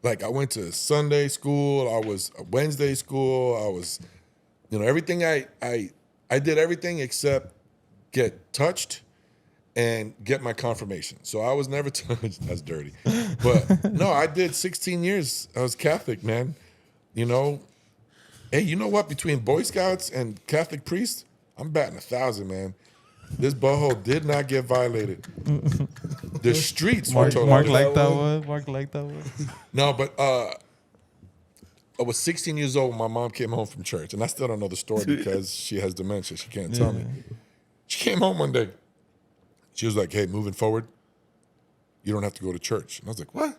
Like, I went to Sunday school. I was a Wednesday school. I was, everything I did everything except get touched and get my confirmation. So I was never touched. That's dirty. But no, I did 16 years. I was Catholic, man. Hey, you know what? Between Boy Scouts and Catholic priests, I'm batting 1,000, man. This butthole did not get violated. The streets were told. Mark liked that one. Mark liked that one. No, but I was 16 years old when my mom came home from church, and I still don't know the story because she has dementia. She can't tell me. She came home one day. She was like, hey, moving forward, you don't have to go to church. And I was like, what?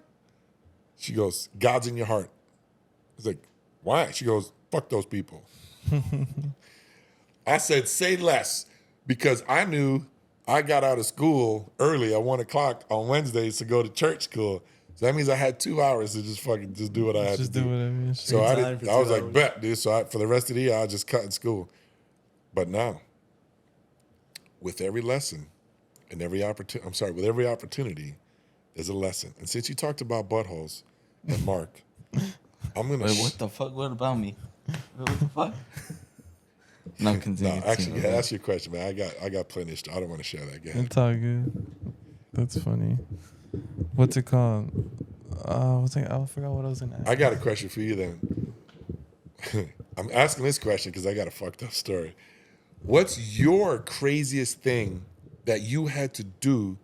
She goes, God's in your heart. I was like, why? She goes, fuck those people. I said, say less, because I knew I got out of school early at 1 o'clock on Wednesdays to go to church school. So that means I had 2 hours to just do what I had to do. Just do whatever. So I was like, hours. bet, dude. So for the rest of the year, I'll just cut in school. But now, with every lesson and with every opportunity, there's a lesson. And since you talked about buttholes and Mark, I'm gonna. Wait, what the fuck? What about me? What the fuck? No, continue. No, actually, ask your question, man. I got plenty of stuff. I don't want to share that again. It's all good. That's funny. What's it called? I forgot what I was gonna ask. I got a question for you then. I'm asking this question because I got a fucked up story. What's your craziest thing that you had to do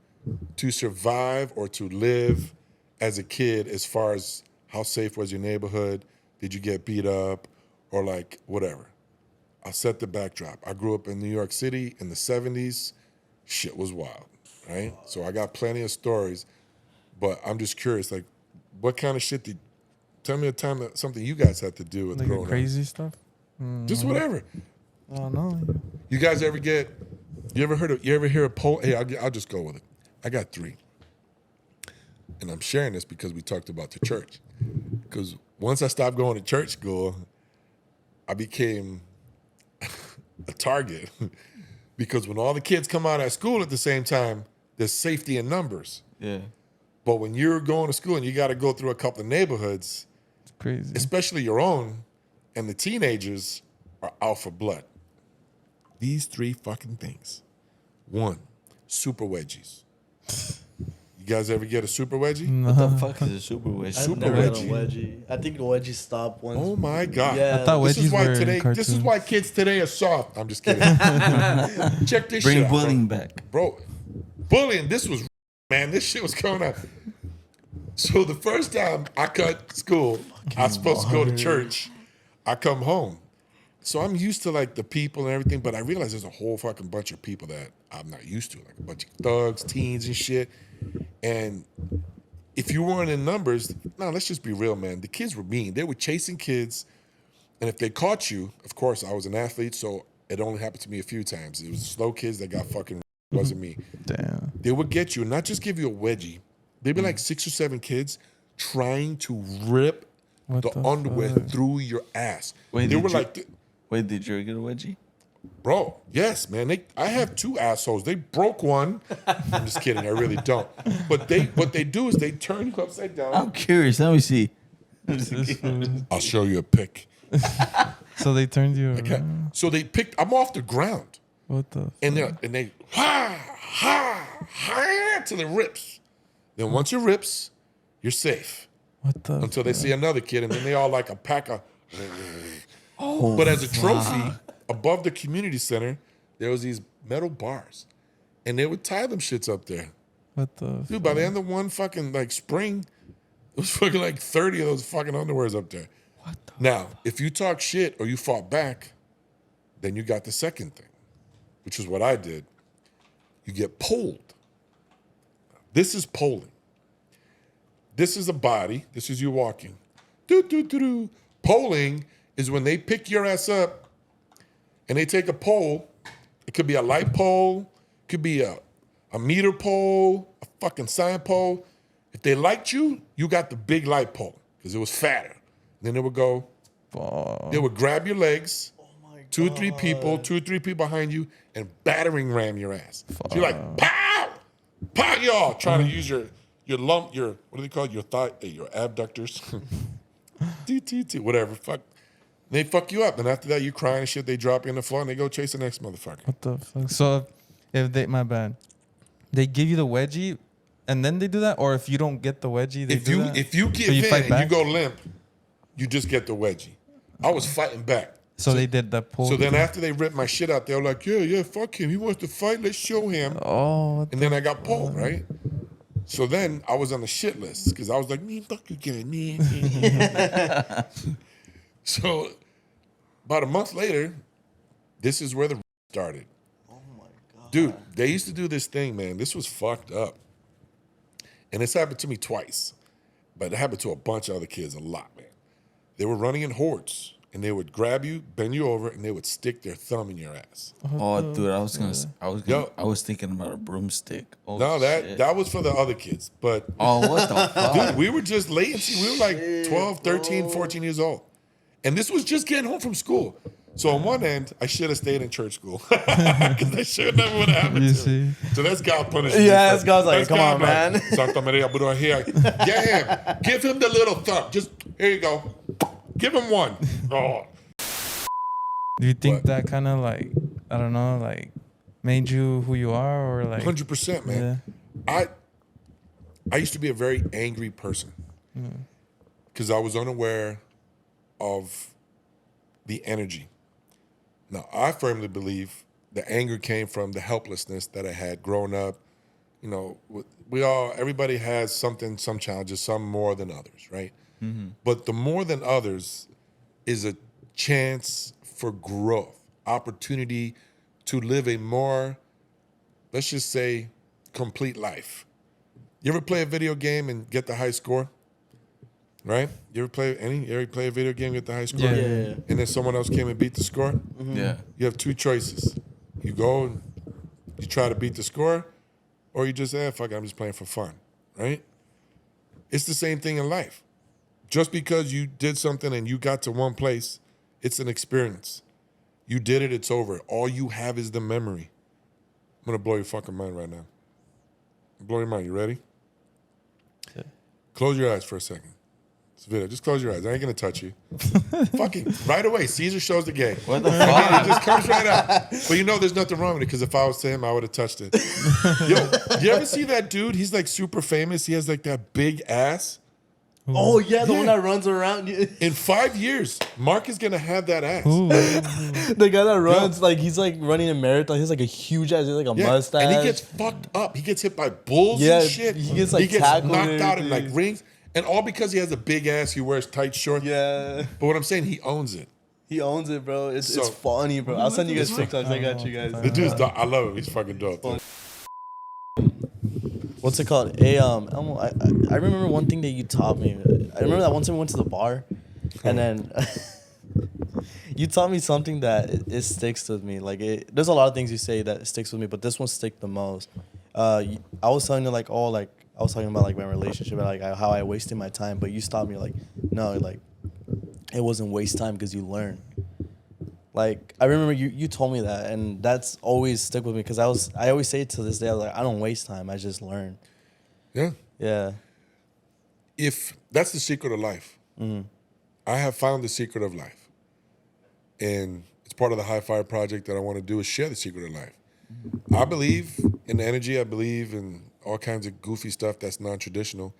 to survive or to live as a kid, as far as how safe was your neighborhood? Did you get beat up or like whatever? I'll set the backdrop. I grew up in New York City in the 70s. Shit was wild, right? So I got plenty of stories, but I'm just curious, like, what kind of shit tell me a time that something you guys had to do with like growing crazy up. stuff. Just whatever. Oh no. You guys ever hear a poll? Hey, I'll just go with it. I got 3. And I'm sharing this because we talked about the church. Because once I stopped going to church school, I became a target. Because when all the kids come out of school at the same time, there's safety in numbers. Yeah. But when you're going to school and you got to go through a couple of neighborhoods, It's crazy. especially your own, and the teenagers are out for blood. These 3 fucking things. 1, super wedgies. You guys ever get a super wedgie? No. What the fuck is a super wedge? I've Super never had a wedgie. wedgie. I think the wedgie stopped once. Oh my God. Yeah. I thought This is wedgies why were in today. This is cartoons. why kids today are soft. I'm just kidding. Check this shit Bring out, bullying back. bro. Bullying. This was, man. This shit was going on. So the first time I cut school, I was supposed to go to church. I come home, so I'm used to like the people and everything, but I realize there's a whole fucking bunch of people that I'm not used to, like a bunch of thugs, teens, and shit. And if you weren't in numbers, no, let's just be real, man. The kids were mean. They were chasing kids. And if they caught you, of course, I was an athlete, so it only happened to me a few times. It was slow kids that got fucking, wasn't me. Damn. They would get you and not just give you a wedgie. They'd be like 6 or 7 kids trying to rip What the the underwear fuck? through your ass. Wait, they did were you- like, Wait, did you ever get a wedgie? bro, yes, man. I have 2 assholes. They broke one. I'm just kidding. I really don't. But what they do is they turn you upside down. I'm curious. Let me see. This fool. I'll show you a pic. So they turned you Okay. around. So I'm off the ground. What the? And they ha till it rips. Then once it rips, you're safe What the? until they see another kid, and then they all like a pack of. Oh, But as a trophy, above the community center, there was these metal bars, and they would tie them shits up there. What the? Dude, by the end of one fucking like spring, it was fucking like 30 of those fucking underwears up there. What the? Now, if you talk shit or you fought back, then you got the second thing, which is what I did. You get polled. This is polling. This is a body. This is you walking. Do. Polling is when they pick your ass up and they take a pole. It could be a light pole. It could be a meter pole, a fucking sign pole. If they liked you, you got the big light pole because it was fatter. Then they would go, Fuck. they would grab your legs, Oh my God. 2 or 3 people behind you, and battering ram your ass. So you're like, pow! Pow, y'all! Trying to use your what do they call it? Your thigh, your abductors. Whatever, fuck. They fuck you up. And after that, you crying and shit, they drop you on the floor and they go chase the next motherfucker. What the fuck? So if they, my bad, they give you the wedgie, and then they do that, or if you don't get the wedgie, they do that. If you give So you in fight and back? you go limp, you just get the wedgie. I was fighting back. So they did that pull. So then after they ripped my shit out, they were like, yeah, fuck him. He wants to fight. Let's show him. Oh, what And then I got pulled, right? So then I was on the shit list because I was like, me, fuck you, again, me. So about a month later, this is where the started. Oh my God. Dude, they used to do this thing, man. This was fucked up. And it's happened to me twice, but it happened to a bunch of other kids a lot, man. They were running in hordes, and they would grab you, bend you over, and they would stick their thumb in your ass. Oh, dude, I was thinking about a broomstick. Oh, No, shit. that was for the other kids. But, Oh, what the fuck? dude, we were just latency. We were like 12, 13, 14 years old. And this was just getting home from school. So on one end, I should have stayed in church school. Because that shit never would have happened You to see? me. So that's God punishing me. Yeah, that's God's like, come on, man. Santa Maria, Buddha here. Yeah, him. Give him the little thumb. Just, here you go. Give him one. Oh. Do you think What? that kind of like, I don't know, like made you who you are, or like 100%, man. I used to be a very angry person because I was unaware of the energy. Now, I firmly believe the anger came from the helplessness that I had growing up. You know, everybody has something, some challenges, some more than others, right? Mm-hmm. But the more than others is a chance for growth, opportunity to live a more, let's just say, complete life. You ever play a video game and get the high score? Right? You ever play a video game and get the high score? Yeah. And then someone else came and beat the score? Mm-hmm. Yeah. You have two choices. You go and you try to beat the score, or you just say, fuck it, I'm just playing for fun, right? It's the same thing in life. Just because you did something and you got to one place, it's an experience. You did it, it's over. All you have is the memory. I'm gonna blow your fucking mind right now. Blow your mind, you ready? Yeah. Close your eyes for a second. It's a video. Just close your eyes. I ain't gonna touch you. Fucking right away. Caesar shows the game. What the It fuck? just comes right out. But you know there's nothing wrong with it because if I was to him, I would have touched it. Yo, you ever see that dude? He's like super famous. He has like that big ass. Oh, yeah, the Yeah. one that runs around. In 5 years, Mark is gonna have that ass. Ooh. The guy that runs, like, he's like running a marathon. He has like a huge ass, he has like a Yeah. mustache. And he gets fucked up. He gets hit by bulls Yeah, and shit. he gets, like, he gets tackled knocked and out in like everything. rings. And all because he has a big ass, he wears tight shorts. Yeah. But what I'm saying, he owns it. He owns it, bro. It's So- funny, bro. I'll send you guys TikToks. I got you guys. The dude's dope. I love him. He's fucking dope. Fun. What's it called? Elmo, I remember one thing that you taught me. I remember that one time we went to the bar, and then you taught me something that it sticks with me. Like, there's a lot of things you say that sticks with me, but this one stick the most. I was telling you like, I was talking about like my relationship and like how I wasted my time, but you stopped me like, no, like it wasn't waste time because you learn. Like, I remember you told me that, and that's always stuck with me because I always say it to this day. I was like, I don't waste time. I just learn. Yeah. Yeah. If that's the secret of life, I have found the secret of life. And it's part of the High Fire project that I want to do is share the secret of life. I believe in energy. I believe in all kinds of goofy stuff that's non-traditional.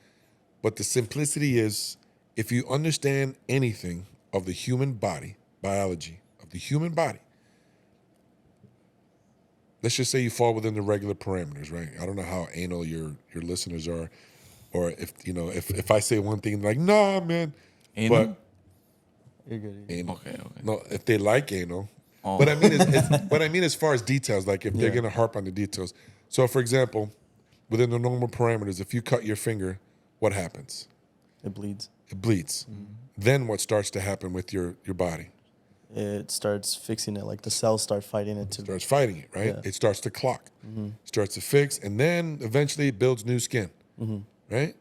But the simplicity is if you understand anything of the human body, biology, of the human body, let's just say you fall within the regular parameters, right? I don't know how anal your listeners are, or if I say one thing, like, nah, man. Anal? But You're good. anal. Okay. No, if they like anal. Oh. But I mean, but I mean, as far as details, like if they're gonna harp on the details. So, for example, within the normal parameters, if you cut your finger, what happens? It bleeds. It bleeds. Then what starts to happen with your body? It starts fixing it. Like the cells start fighting it to. Starts fighting it, right? Yeah. It starts to clock, starts to fix, and then eventually it builds new skin, right?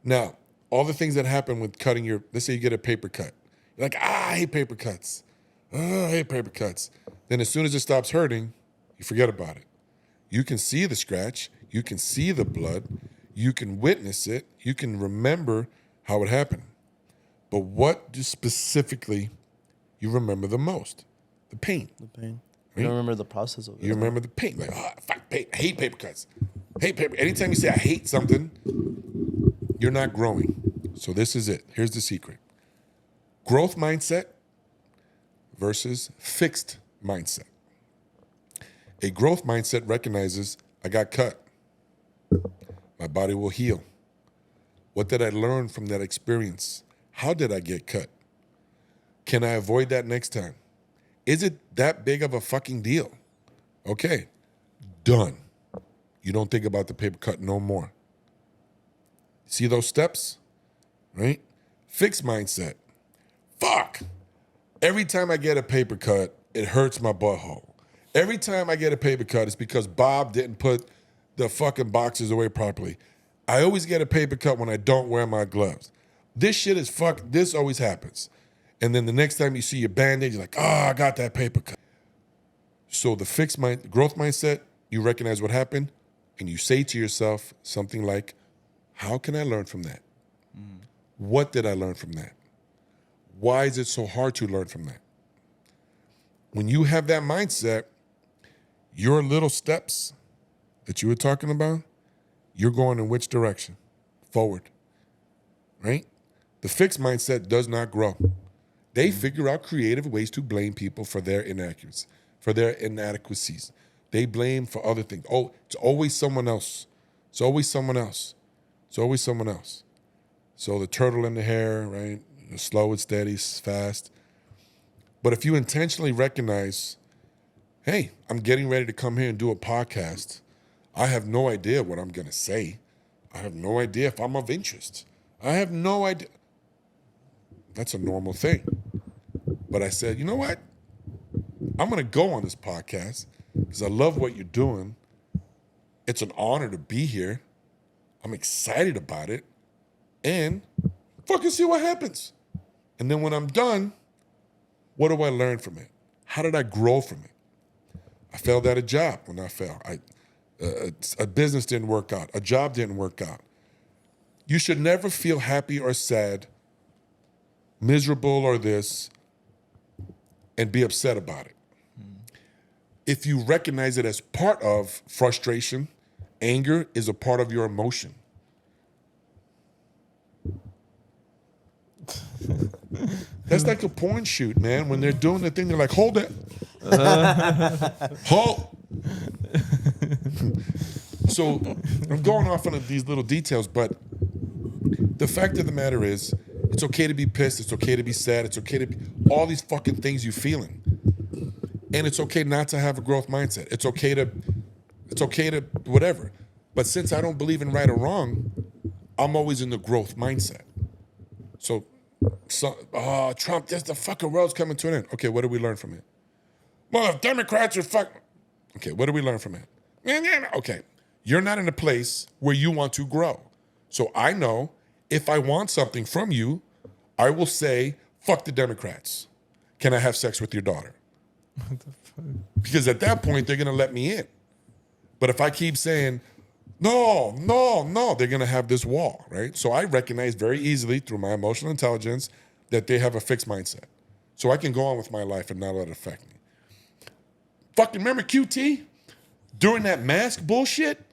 Now, all the things that happen with cutting let's say you get a paper cut. You're like, I hate paper cuts. Oh, I hate paper cuts. Then as soon as it stops hurting, you forget about it. You can see the scratch. You can see the blood. You can witness it. You can remember how it happened. But what do specifically you remember the most? The pain. The pain. Right? You don't remember the process of it. You remember the pain. Like, fuck, I hate paper cuts. Hate paper. Anytime you say I hate something, you're not growing. So this is it. Here's the secret. Growth mindset versus fixed mindset. A growth mindset recognizes I got cut. My body will heal. What did I learn from that experience? How did I get cut? Can I avoid that next time? Is it that big of a fucking deal? Okay, done. You don't think about the paper cut no more. See those steps? Right? Fixed mindset. Fuck. Every time I get a paper cut, it hurts my butthole. Every time I get a paper cut, it's because Bob didn't put the fucking boxes away properly. I always get a paper cut when I don't wear my gloves. This shit is fuck. This always happens. And then the next time you see your Band-Aid, you're like, oh, I got that paper cut. So the growth mindset, you recognize what happened, and you say to yourself something like, how can I learn from that? What did I learn from that? Why is it so hard to learn from that? When you have that mindset, your little steps that you were talking about, you're going in which direction? Forward, right? The fixed mindset does not grow. They figure out creative ways to blame people for their inadequacies. They blame for other things. Oh, it's always someone else. It's always someone else. It's always someone else. So the turtle in the hair, right? Slow and steady, fast. But if you intentionally recognize, hey, I'm getting ready to come here and do a podcast. I have no idea what I'm going to say. I have no idea if I'm of interest. I have no idea. That's a normal thing. But I said, you know what? I'm going to go on this podcast because I love what you're doing. It's an honor to be here. I'm excited about it. And fucking see what happens. And then when I'm done, what do I learn from it? How did I grow from it? I failed at a job when I failed. A business didn't work out. A job didn't work out. You should never feel happy or sad, miserable or this, and be upset about it. If you recognize it as part of frustration, anger is a part of your emotion. That's like a porn shoot, man. When they're doing the thing, they're like, hold it. Hold. So I'm going off on these little details, but the fact of the matter is, it's okay to be pissed. It's okay to be sad. It's okay to be all these fucking things you're feeling. And it's okay not to have a growth mindset. It's okay to whatever. But since I don't believe in right or wrong, I'm always in the growth mindset. So Trump, the fucking world's coming to an end. Okay, what did we learn from it? Well, if Democrats are okay, what did we learn from it? Okay, you're not in a place where you want to grow. So I know if I want something from you, I will say, fuck the Democrats. Can I have sex with your daughter? What the fuck? Because at that point, they're going to let me in. But if I keep saying, no, they're going to have this wall, right? So I recognize very easily through my emotional intelligence that they have a fixed mindset. So I can go on with my life and not let it affect me. Fucking remember QT? During that mask bullshit?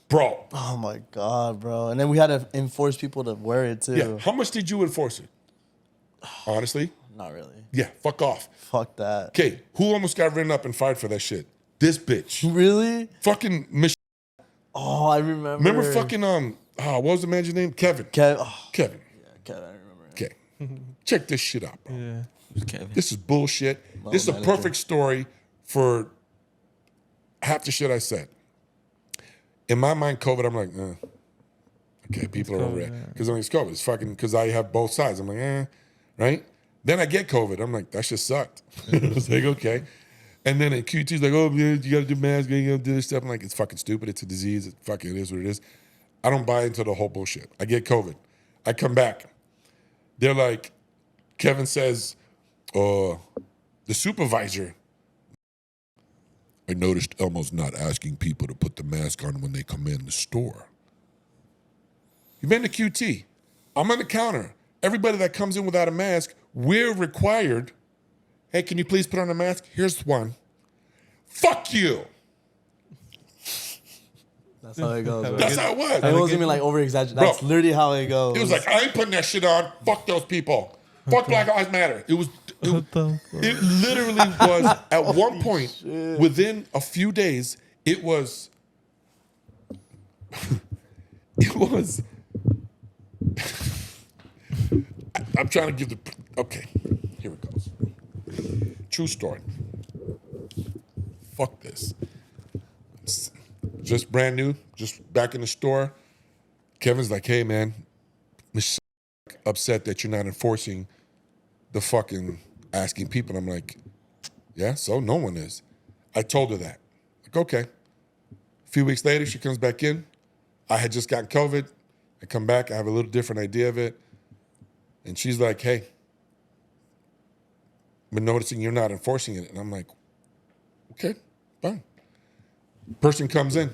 Bro. Oh my God, bro. And then we had to enforce people to wear it too. Yeah. How much did you enforce it? Honestly? Not really. Yeah, fuck off. Fuck that. Okay, who almost got written up and fired for that shit? This bitch. Really? Fucking Mich. Oh, I remember. Remember fucking what was the man's name? Kevin. Kevin. Kevin. Yeah, Kevin, I remember. Okay. Check this shit out, bro. Yeah. Kevin. This is bullshit. This is a perfect story for half the shit I said. In my mind, COVID, I'm like, okay, people are overreacting. Because it's COVID. It's fucking, because I have both sides. I'm like, right? Then I get COVID. I'm like, that shit sucked. I was like, okay. And then at QT's like, oh, yeah, you got to do masks, you got to do this stuff. I'm like, it's fucking stupid. It's a disease. It fucking is what it is. I don't buy into the whole bullshit. I get COVID. I come back. They're like, Kevin says, the supervisor, I noticed Elmo's not asking people to put the mask on when they come in the store. You've been to QT. I'm on the counter. Everybody that comes in without a mask, we're required, hey, can you please put on a mask? Here's one. Fuck you. That's how it goes. Bro. That's how it was. It wasn't even like over exaggerated. That's Bro, literally how it goes. It was like, I ain't putting that shit on. Fuck those people. Fuck Black Lives Matter. It literally was at one point, within a few days, it was I'm trying to give okay, here it goes. True story. Fuck this. Just brand new, just back in the store. Kevin's like, hey, man, Michelle upset that you're not enforcing the fucking asking people. I'm like, yeah, so no one is. I told her that. Like, okay. A few weeks later, she comes back in. I had just gotten COVID. I come back. I have a little different idea of it. And she's like, hey, been noticing you're not enforcing it. And I'm like, okay, fine. Person comes in.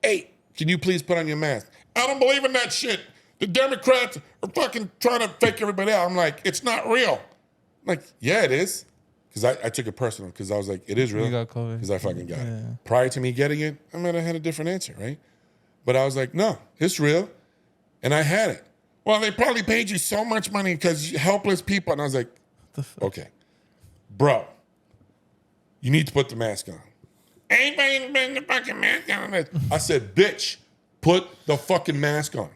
Hey, can you please put on your mask? I don't believe in that shit. The Democrats are fucking trying to fake everybody out. I'm like, it's not real. I'm like, yeah, it is. Because I took it personal because I was like, it is real. You got COVID. Because I fucking got it. Prior to me getting it, I might have had a different answer, right? But I was like, no, it's real. And I had it. Well, they probably paid you so much money because helpless people. And I was like, okay, bro, you need to put the mask on. Ain't putting the fucking mask on. I said, bitch, put the fucking mask on.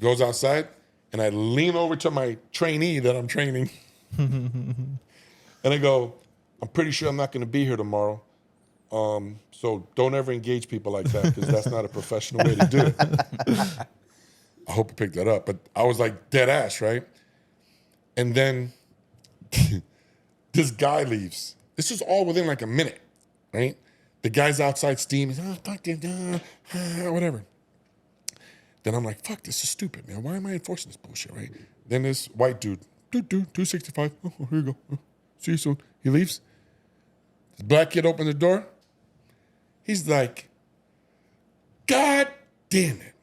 Goes outside, and I lean over to my trainee that I'm training. And I go, I'm pretty sure I'm not going to be here tomorrow. So don't ever engage people like that because that's not a professional way to do it. I hope you picked that up. But I was like dead ass, right? And then this guy leaves. This is all within like a minute, right? The guy's outside steaming. Oh, fuck them, whatever. Then I'm like, fuck, this is stupid, man. Why am I enforcing this bullshit, right? Then this white dude, 265. Oh, here you go. See you soon. He leaves. This black kid opened the door. He's like, God damn it.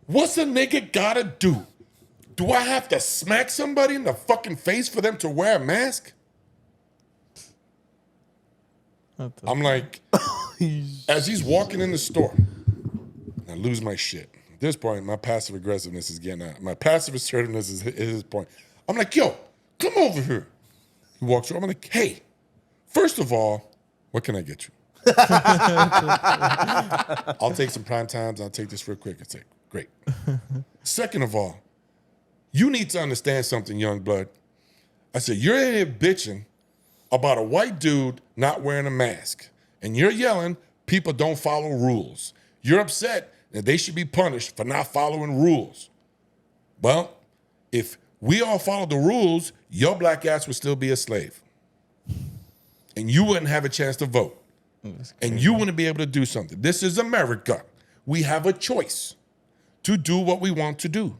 What's a nigga gotta do? Do I have to smack somebody in the fucking face for them to wear a mask? I'm like, as he's walking in the store, I lose my shit. At this point, my passive aggressiveness is getting out. My passive assertiveness is his point. I'm like, yo, come over here. He walks over. I'm like, hey, first of all, what can I get you? I'll take some prime times. I'll take this real quick. It's like, great. Second of all, you need to understand something, young blood. I said, you're in here bitching about a white dude not wearing a mask. And you're yelling, people don't follow rules. You're upset that they should be punished for not following rules. Well, if we all followed the rules, your black ass would still be a slave. And you wouldn't have a chance to vote. And you wouldn't be able to do something. This is America. We have a choice to do what we want to do.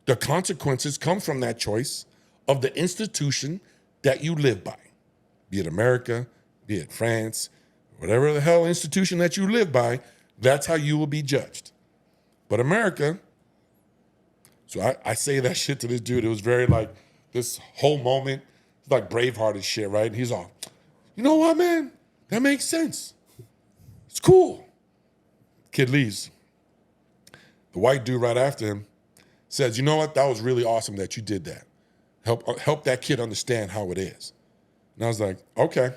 The consequences come from that choice of the institution that you live by. Be it America, be it France, whatever the hell institution that you live by, that's how you will be judged. But America, so I say that shit to this dude. It was very like this whole moment, it's like Braveheart and shit, right? And he's all, you know what, man? That makes sense. It's cool. Kid leaves. The white dude right after him says, you know what? That was really awesome that you did that. Help that kid understand how it is. And I was like, okay.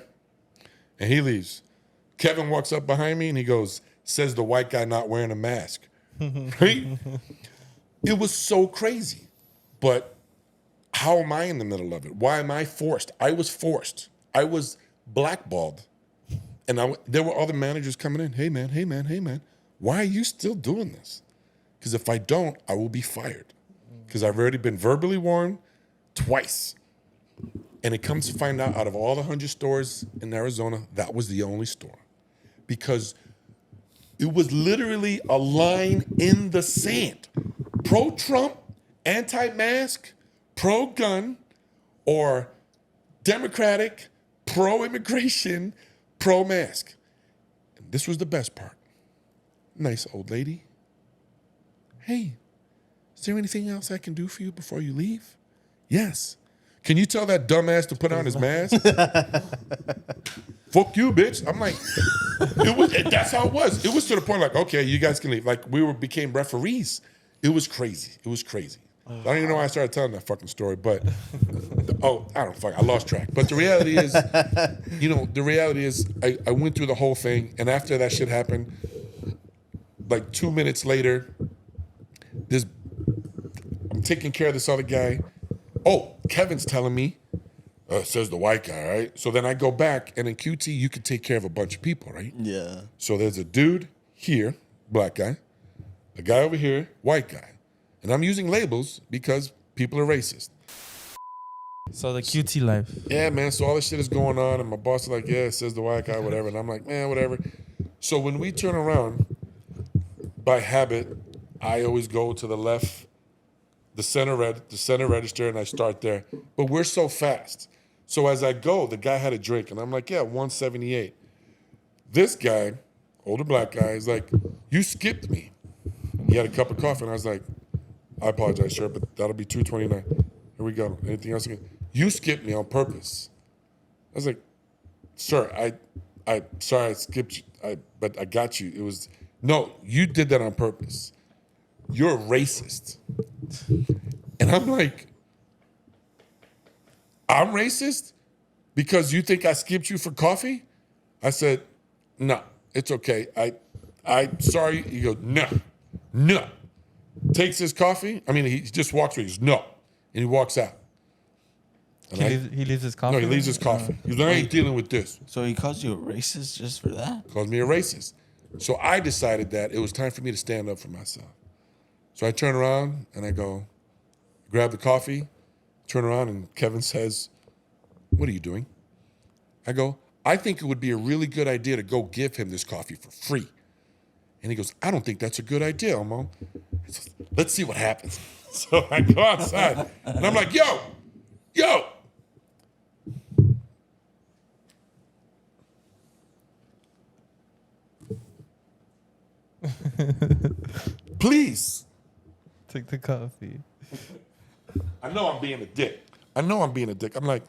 And he leaves. Kevin walks up behind me and he goes, says the white guy not wearing a mask. Right? It was so crazy. But how am I in the middle of it? Why am I forced? I was forced. I was blackballed. And there were other managers coming in. Hey, man, hey, man, hey, man. Why are you still doing this? Because if I don't, I will be fired. Because I've already been verbally warned twice. And it comes to find out of all the 100 stores in Arizona, that was the only store. Because it was literally a line in the sand. Pro-Trump, anti-mask, pro-gun, or Democratic, pro-immigration, pro-mask. And this was the best part. Nice old lady. Hey, is there anything else I can do for you before you leave? Yes. Can you tell that dumbass to put on his mask? Fuck you, bitch. I'm like, that's how it was. It was to the point like, okay, you guys can leave. Like became referees. It was crazy. It was crazy. I don't even know why I started telling that fucking story, but I lost track. But the reality is, I went through the whole thing, and after that shit happened, like 2 minutes later, I'm taking care of this other guy. Oh, Kevin's telling me, says the white guy, right? So then I go back, and in QT, you can take care of a bunch of people, right? Yeah. So there's a dude here black guy, a guy over here, white guy. And I'm using labels because people are racist. So the QT life. Yeah, man, so all this shit is going on, and my boss is like, yeah, it says the white guy, whatever. And I'm like, man, whatever. So when we turn around, by habit, I always go to the left, the center register, and I start there. But we're so fast. So as I go, the guy had a drink, and I'm like, yeah, 178. This guy, older black guy, is like, you skipped me. He had a cup of coffee, and I was like, I apologize, sir, but that'll be 229. Here we go. Anything else? You skipped me on purpose. I was like, sir, I sorry I skipped you, but I got you. It was, no, you did that on purpose. You're a racist. And I'm like, I'm racist because you think I skipped you for coffee? I said, no, it's okay. I sorry. He goes, no. Takes his coffee. I mean, he just walks away. He goes, no. And he walks out. He leaves his coffee? No, he leaves his coffee. He goes, I ain't dealing with this. So he calls you a racist just for that? Calls me a racist. So I decided that it was time for me to stand up for myself. So I turn around and I go, grab the coffee, turn around, and Kevin says, what are you doing? I go, I think it would be a really good idea to go give him this coffee for free. And he goes, I don't think that's a good idea, Elmo. Says, let's see what happens. So I go outside and I'm like, yo. Please. Take the coffee. I know I'm being a dick. I'm like,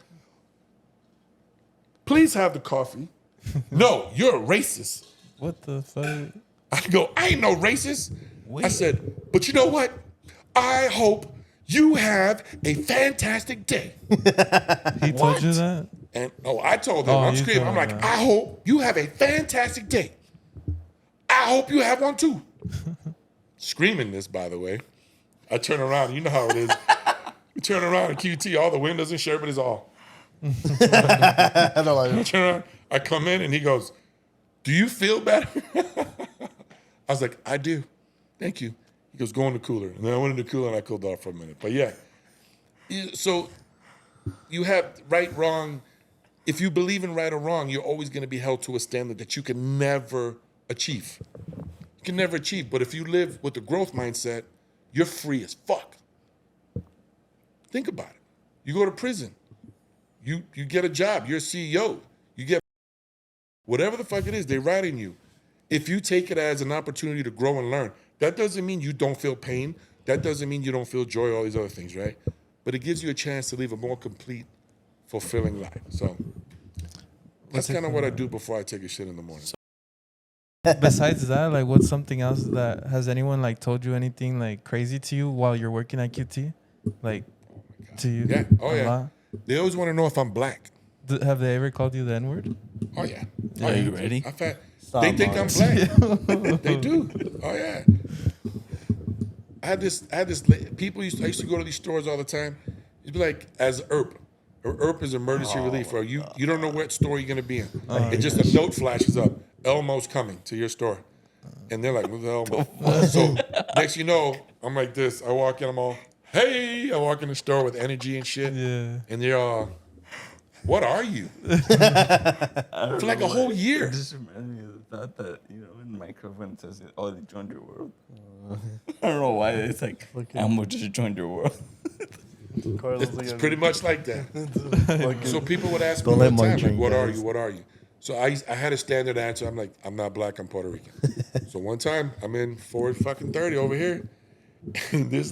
please have the coffee. No, you're a racist. What the fuck? I go, I ain't no racist. I said, but you know what? I hope you have a fantastic day. He told you that? And I told him, Oh, I'm you screaming. I'm told like, him. I hope you have a fantastic day. I hope you have one too. Screaming this, by the way. I turn around, you know how it is. We turn around at QT, all the windows and shit, but it's all. I turn around, I come in and he goes, do you feel better? I was like, I do. Thank you. He goes, go in the cooler. And then I went in the cooler and I cooled off for a minute. But yeah. So you have right, wrong. If you believe in right or wrong, you're always going to be held to a standard that you can never achieve. You can never achieve. But if you live with the growth mindset, you're free as fuck. Think about it. You go to prison. You get a job. You're a CEO. You get whatever the fuck it is, they're writing you. If you take it as an opportunity to grow and learn, that doesn't mean you don't feel pain. That doesn't mean you don't feel joy, all these other things, right? But it gives you a chance to live a more complete, fulfilling life. So that's kind of what I do before I take a shit in the morning. Besides that, like, what's something else that has anyone like told you anything like crazy to you while you're working at QT? Like, to you? Yeah. Oh, a yeah. lot? They always want to know if I'm black. Have they ever called you the N-word? Oh, yeah. Are you ready? They think I'm black. They do. Oh, yeah. I had this people I used to go to these stores all the time. You'd be like, as ERP. Or ERP is emergency relief. Or you don't know what store you're going to be in. And just a note flashes up. Elmo's coming to your store. And they're like, what's Elmo? So next you know, I'm like this. I walk in, I'm all, hey. I walk in the store with energy and shit. Yeah. And they're all, what are you? For like a whole year. It just reminds me of the thought that, in microphone it says, oh, they joined your world. I don't know why. It's like, Elmo just joined your world. It's pretty much like that. So people would ask me Don't all let the Mike time, like, drink, what are guys. you? What are you? So I had a standard answer. I'm like, I'm not black, I'm Puerto Rican. So one time, I'm in 4:30 over here. And this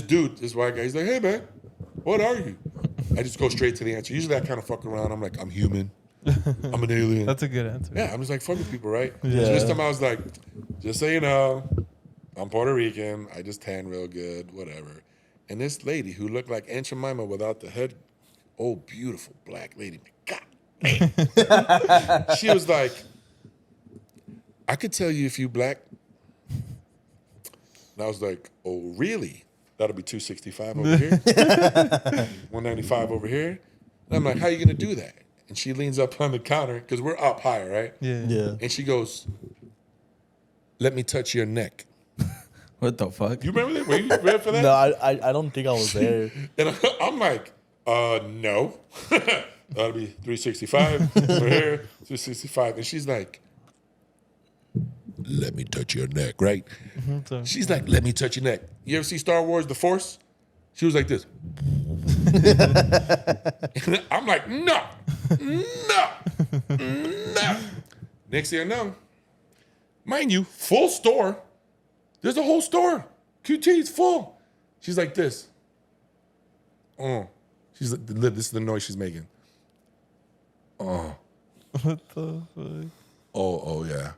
dude, this white guy, he's like, hey, man, what are you? I just go straight to the answer. Usually I kind of fuck around. I'm like, I'm human. I'm an alien. That's a good answer. Yeah, I'm just like fucking people, right? Yeah. So this time I was like, just so you know, I'm Puerto Rican. I just tan real good, whatever. And this lady who looked like Aunt Jemima without the head, beautiful black lady. God damn. She was like, I could tell you if you black. And I was like, oh, really? That'll be 265 over here. 195 over here. And I'm like, how you going to do that? And she leans up on the counter, because we're up higher, right? Yeah. Yeah. And she goes, let me touch your neck. What the fuck? You remember that? Were you ready for that? No, I don't think I was there. And I'm like, no. That'll be 365 over here, 365. And she's like, let me touch your neck, right? She's like, let me touch your neck. You ever see Star Wars The Force? She was like this. I'm like, no. Next thing I know, mind you, full store. There's a whole store. QT's full. She's like this. She's like, this is the noise she's making. What the fuck? Oh yeah.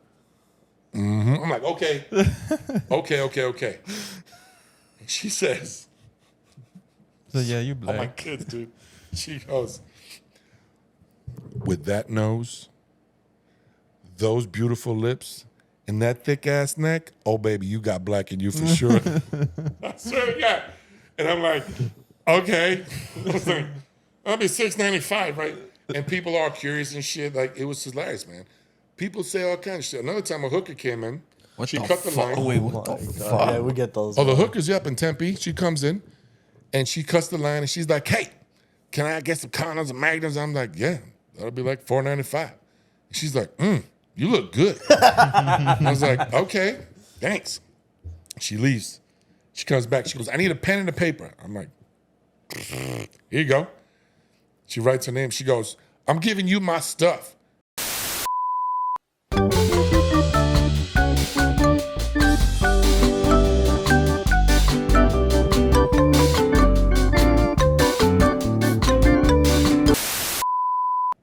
I'm like, okay. Okay. And she says, So yeah, you oh my black. kids, dude. She goes, with that nose, those beautiful lips, and that thick ass neck, oh baby, you got black in you for sure. I swear to God. And I'm like, okay. I was like, I'll be $6.95, right? And people are curious and shit. Like, it was hilarious, man. People say all kinds of shit. Another time a hooker came in. What she the cut the fuck? line. Wait, what the fuck? Yeah, we get those. Oh, the hooker's up in Tempe. She comes in and she cuts the line and she's like, hey, can I get some condoms and magnums? I'm like, yeah, that'll be like $4.95. And she's like, you look good. I was like, okay, thanks. She leaves. She comes back. She goes, I need a pen and a paper. I'm like, here you go. She writes her name. She goes, I'm giving you my stuff.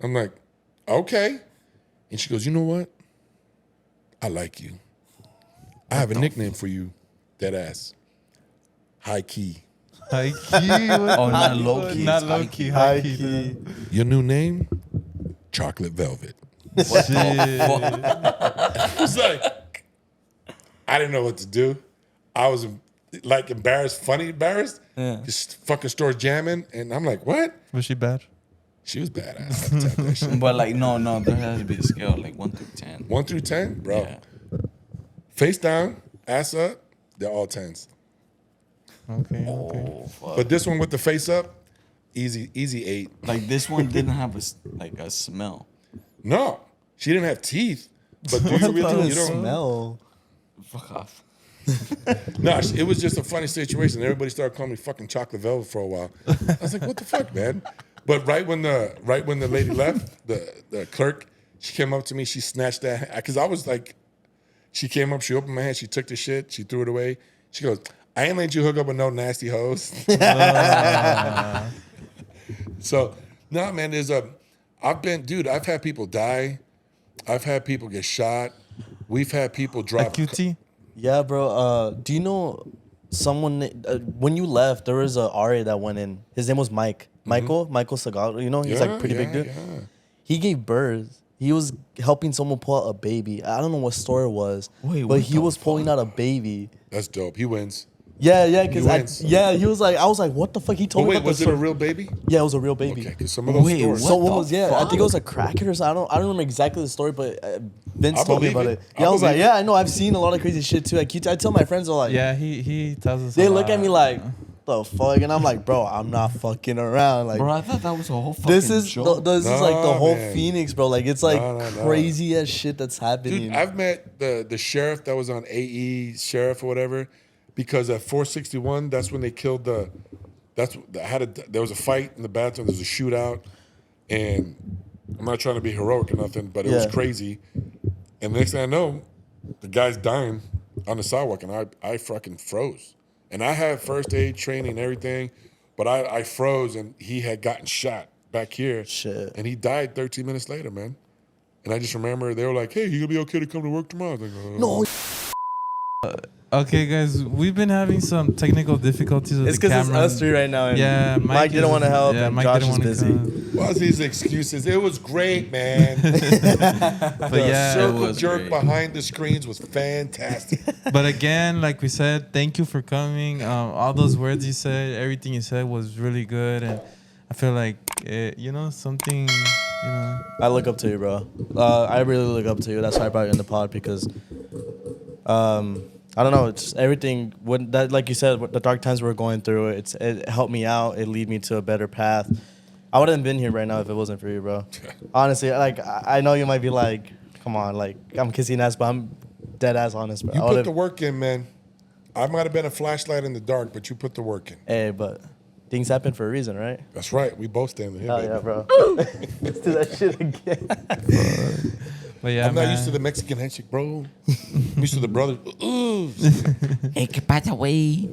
I'm like, okay. And she goes, you know what? I like you. I have a nickname for you, dead ass. High key. High key. Oh, not low key. Not It's low high key. key. High key. Your new name? Chocolate Velvet. Shit. I was like, I didn't know what to do. I was like embarrassed, funny embarrassed. Yeah. This fucking store's jamming. And I'm like, what? Was she bad? She was badass. I tell that shit. But like, no, there has to be a scale, like 1 through 10. 1 through 10? Bro. Yeah. Face down, ass up, they're all 10s. Okay. Oh, fuck. But this one with the face up, easy 8. Like this one didn't have a smell. No, she didn't have teeth. But do you really? You don't. smell. Fuck off. No, it was just a funny situation. Everybody started calling me fucking Chocolate Velvet for a while. I was like, what the fuck, man? But right when the lady left, the clerk, she came up to me. She snatched that because I was like, she came up, she opened my hand, she took the shit, she threw it away. She goes, I ain't let you hook up with no nasty hoes. So, no, man, I've had people die. I've had people get shot. We've had people drive. Like QT? Yeah, bro. Do you know someone? When you left, there was a RA that went in. His name was Mike. Michael Segal. You know, he's like pretty big dude. Yeah. He gave birth. He was helping someone pull out a baby. I don't know what store it was, Wait, but what he the was pulling out a baby. That's dope. He wins. Yeah, He wins. he was like, I was like, what the fuck? He But told me wait, about the was it a story. real baby? Yeah, it was a real baby. Okay, because some of those Wait, stores. what? Someone the was, I think it was a crackhead or something. I don't remember exactly the story, but Vince I told me believe about it. it. Yeah, I was like, believe yeah, I know. I've seen a lot of crazy shit too. I tell my friends, they're like, Yeah, he tells us. they a look at lot. me like, the fuck, and I'm like, bro, I'm not fucking around. Like, Bro, I thought that was a whole fucking this is joke. this is like the Nah, whole man. Phoenix, bro. Like, it's like No. crazy as shit that's happening. Dude, I've met the sheriff that was on AE sheriff or whatever, because at 461, that's when they killed there was a fight in the bathroom, there was a shootout, and I'm not trying to be heroic or nothing, but it was Yeah. crazy. And the next thing I know, the guy's dying on the sidewalk, and I fucking froze. And I had first aid training and everything, but I froze, and he had gotten shot back here. Shit. And he died 13 minutes later, man. And I just remember they were like, hey, you gonna be okay to come to work tomorrow? I was like, no, Okay, guys, we've been having some technical difficulties with it's the because it's camera. us three right now. And Yeah, Mike didn't is- want to help, yeah, and Mike Josh didn't is wanna busy. come. What's these excuses? It was great, man. But The yeah, circle was jerk great. behind the screens was fantastic. but again, like we said, thank you for coming. All those words you said, everything you said was really good, and I feel like something. I look up to you, bro. I really look up to you. That's why I brought you in the pod because I don't know. It's everything. When that, like you said, the dark times we're going through, it helped me out. It lead me to a better path. I wouldn't have been here right now if it wasn't for you, bro. Honestly, like I know you might be like, come on, like I'm kissing ass, but I'm dead ass honest, bro. You put the work in, man. I might have been a flashlight in the dark, but you put the work in. Hey, but things happen for a reason, right? That's right. We both stand here, Oh baby. yeah, bro. Let's do that shit again. But yeah, I'm not used to the Mexican handshake, bro. I'm used to the brothers. Ooh. Hey, que pasa, güey?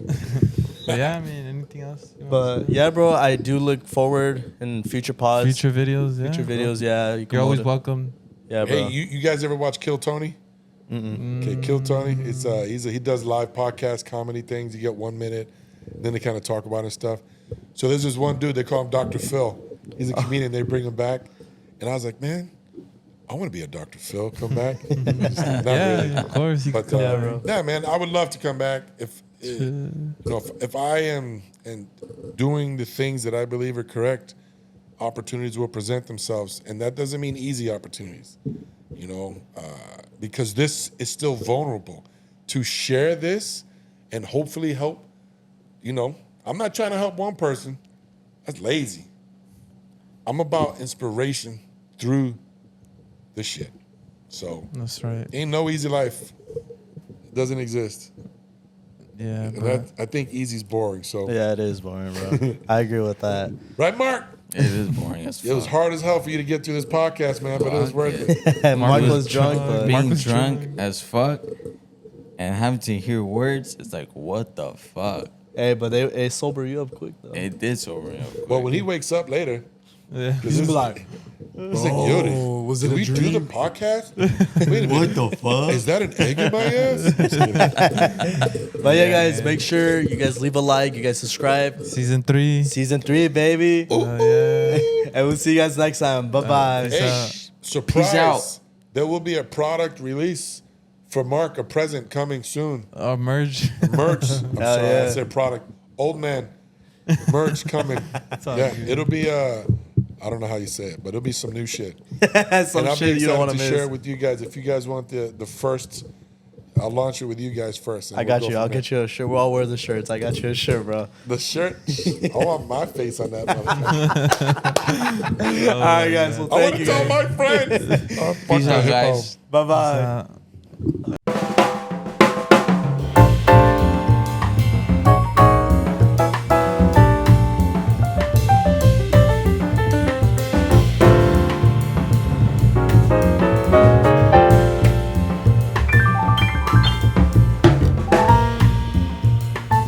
But yeah, I mean, anything else? But yeah, bro, I do look forward in future pods, future videos, yeah. future videos. Yeah, you can You're always mold it. welcome. Yeah, bro. Hey, you guys ever watch Kill Tony? Okay, Kill Tony. It's he does live podcast comedy things. You get 1 minute, then they kind of talk about his stuff. So there's this one dude, they call him Dr. Phil. He's a comedian. They bring him back, and I was like, man, I want to be a Dr. Phil. Come back. Not Yeah, really. of course. You But can Yeah, come bro. yeah, man, I would love to come back if I am and doing the things that I believe are correct. Opportunities will present themselves, and that doesn't mean easy opportunities. Because this is still vulnerable. To share this and hopefully help, I'm not trying to help one person. That's lazy. I'm about inspiration through the shit. So That's right. ain't no easy life. It doesn't exist. Yeah. And But I think easy's boring. So Yeah, it is boring, bro. I agree with that. right, Mark? It is boring as fuck. It was hard as hell for you to get through this podcast, man, but it was worth it. Mark was was drunk, drunk. but Mark Being was drunk drunk. as fuck and having to hear words, it's like, what the fuck? hey, but they sober you up quick though. It did sober me up quick. Well, when he wakes up later, yeah. he's like, Yodi, was did it a we do dream? the podcast? Wait a minute. the fuck? Is that an egg in my ass? But yeah, guys, make sure you guys leave a like, you guys subscribe. Season 3. Season 3, baby. Yeah. And we'll see you guys next time. Bye bye. peace Hey, out. surprise. Peace out. There will be a product release for Mark, a present coming soon. Merge. Merch. I'm Hell sorry, yeah. I said product. Old man. Merch coming. all Yeah, good. it'll be I don't know how you say it, but it'll be some new shit. Some And I'll be shit you don't excited want to to share it miss. with you guys. If you guys want the first, I'll launch it with you guys first. and I we'll got go you. from I'll there. get you a shirt. We'll all wear the shirts. I got you a shirt, bro. The shirt. I want my face on that motherfucker. All right, guys. Well, I want thank to you. tell Guys. my friends. Peace out, guys. Bye bye.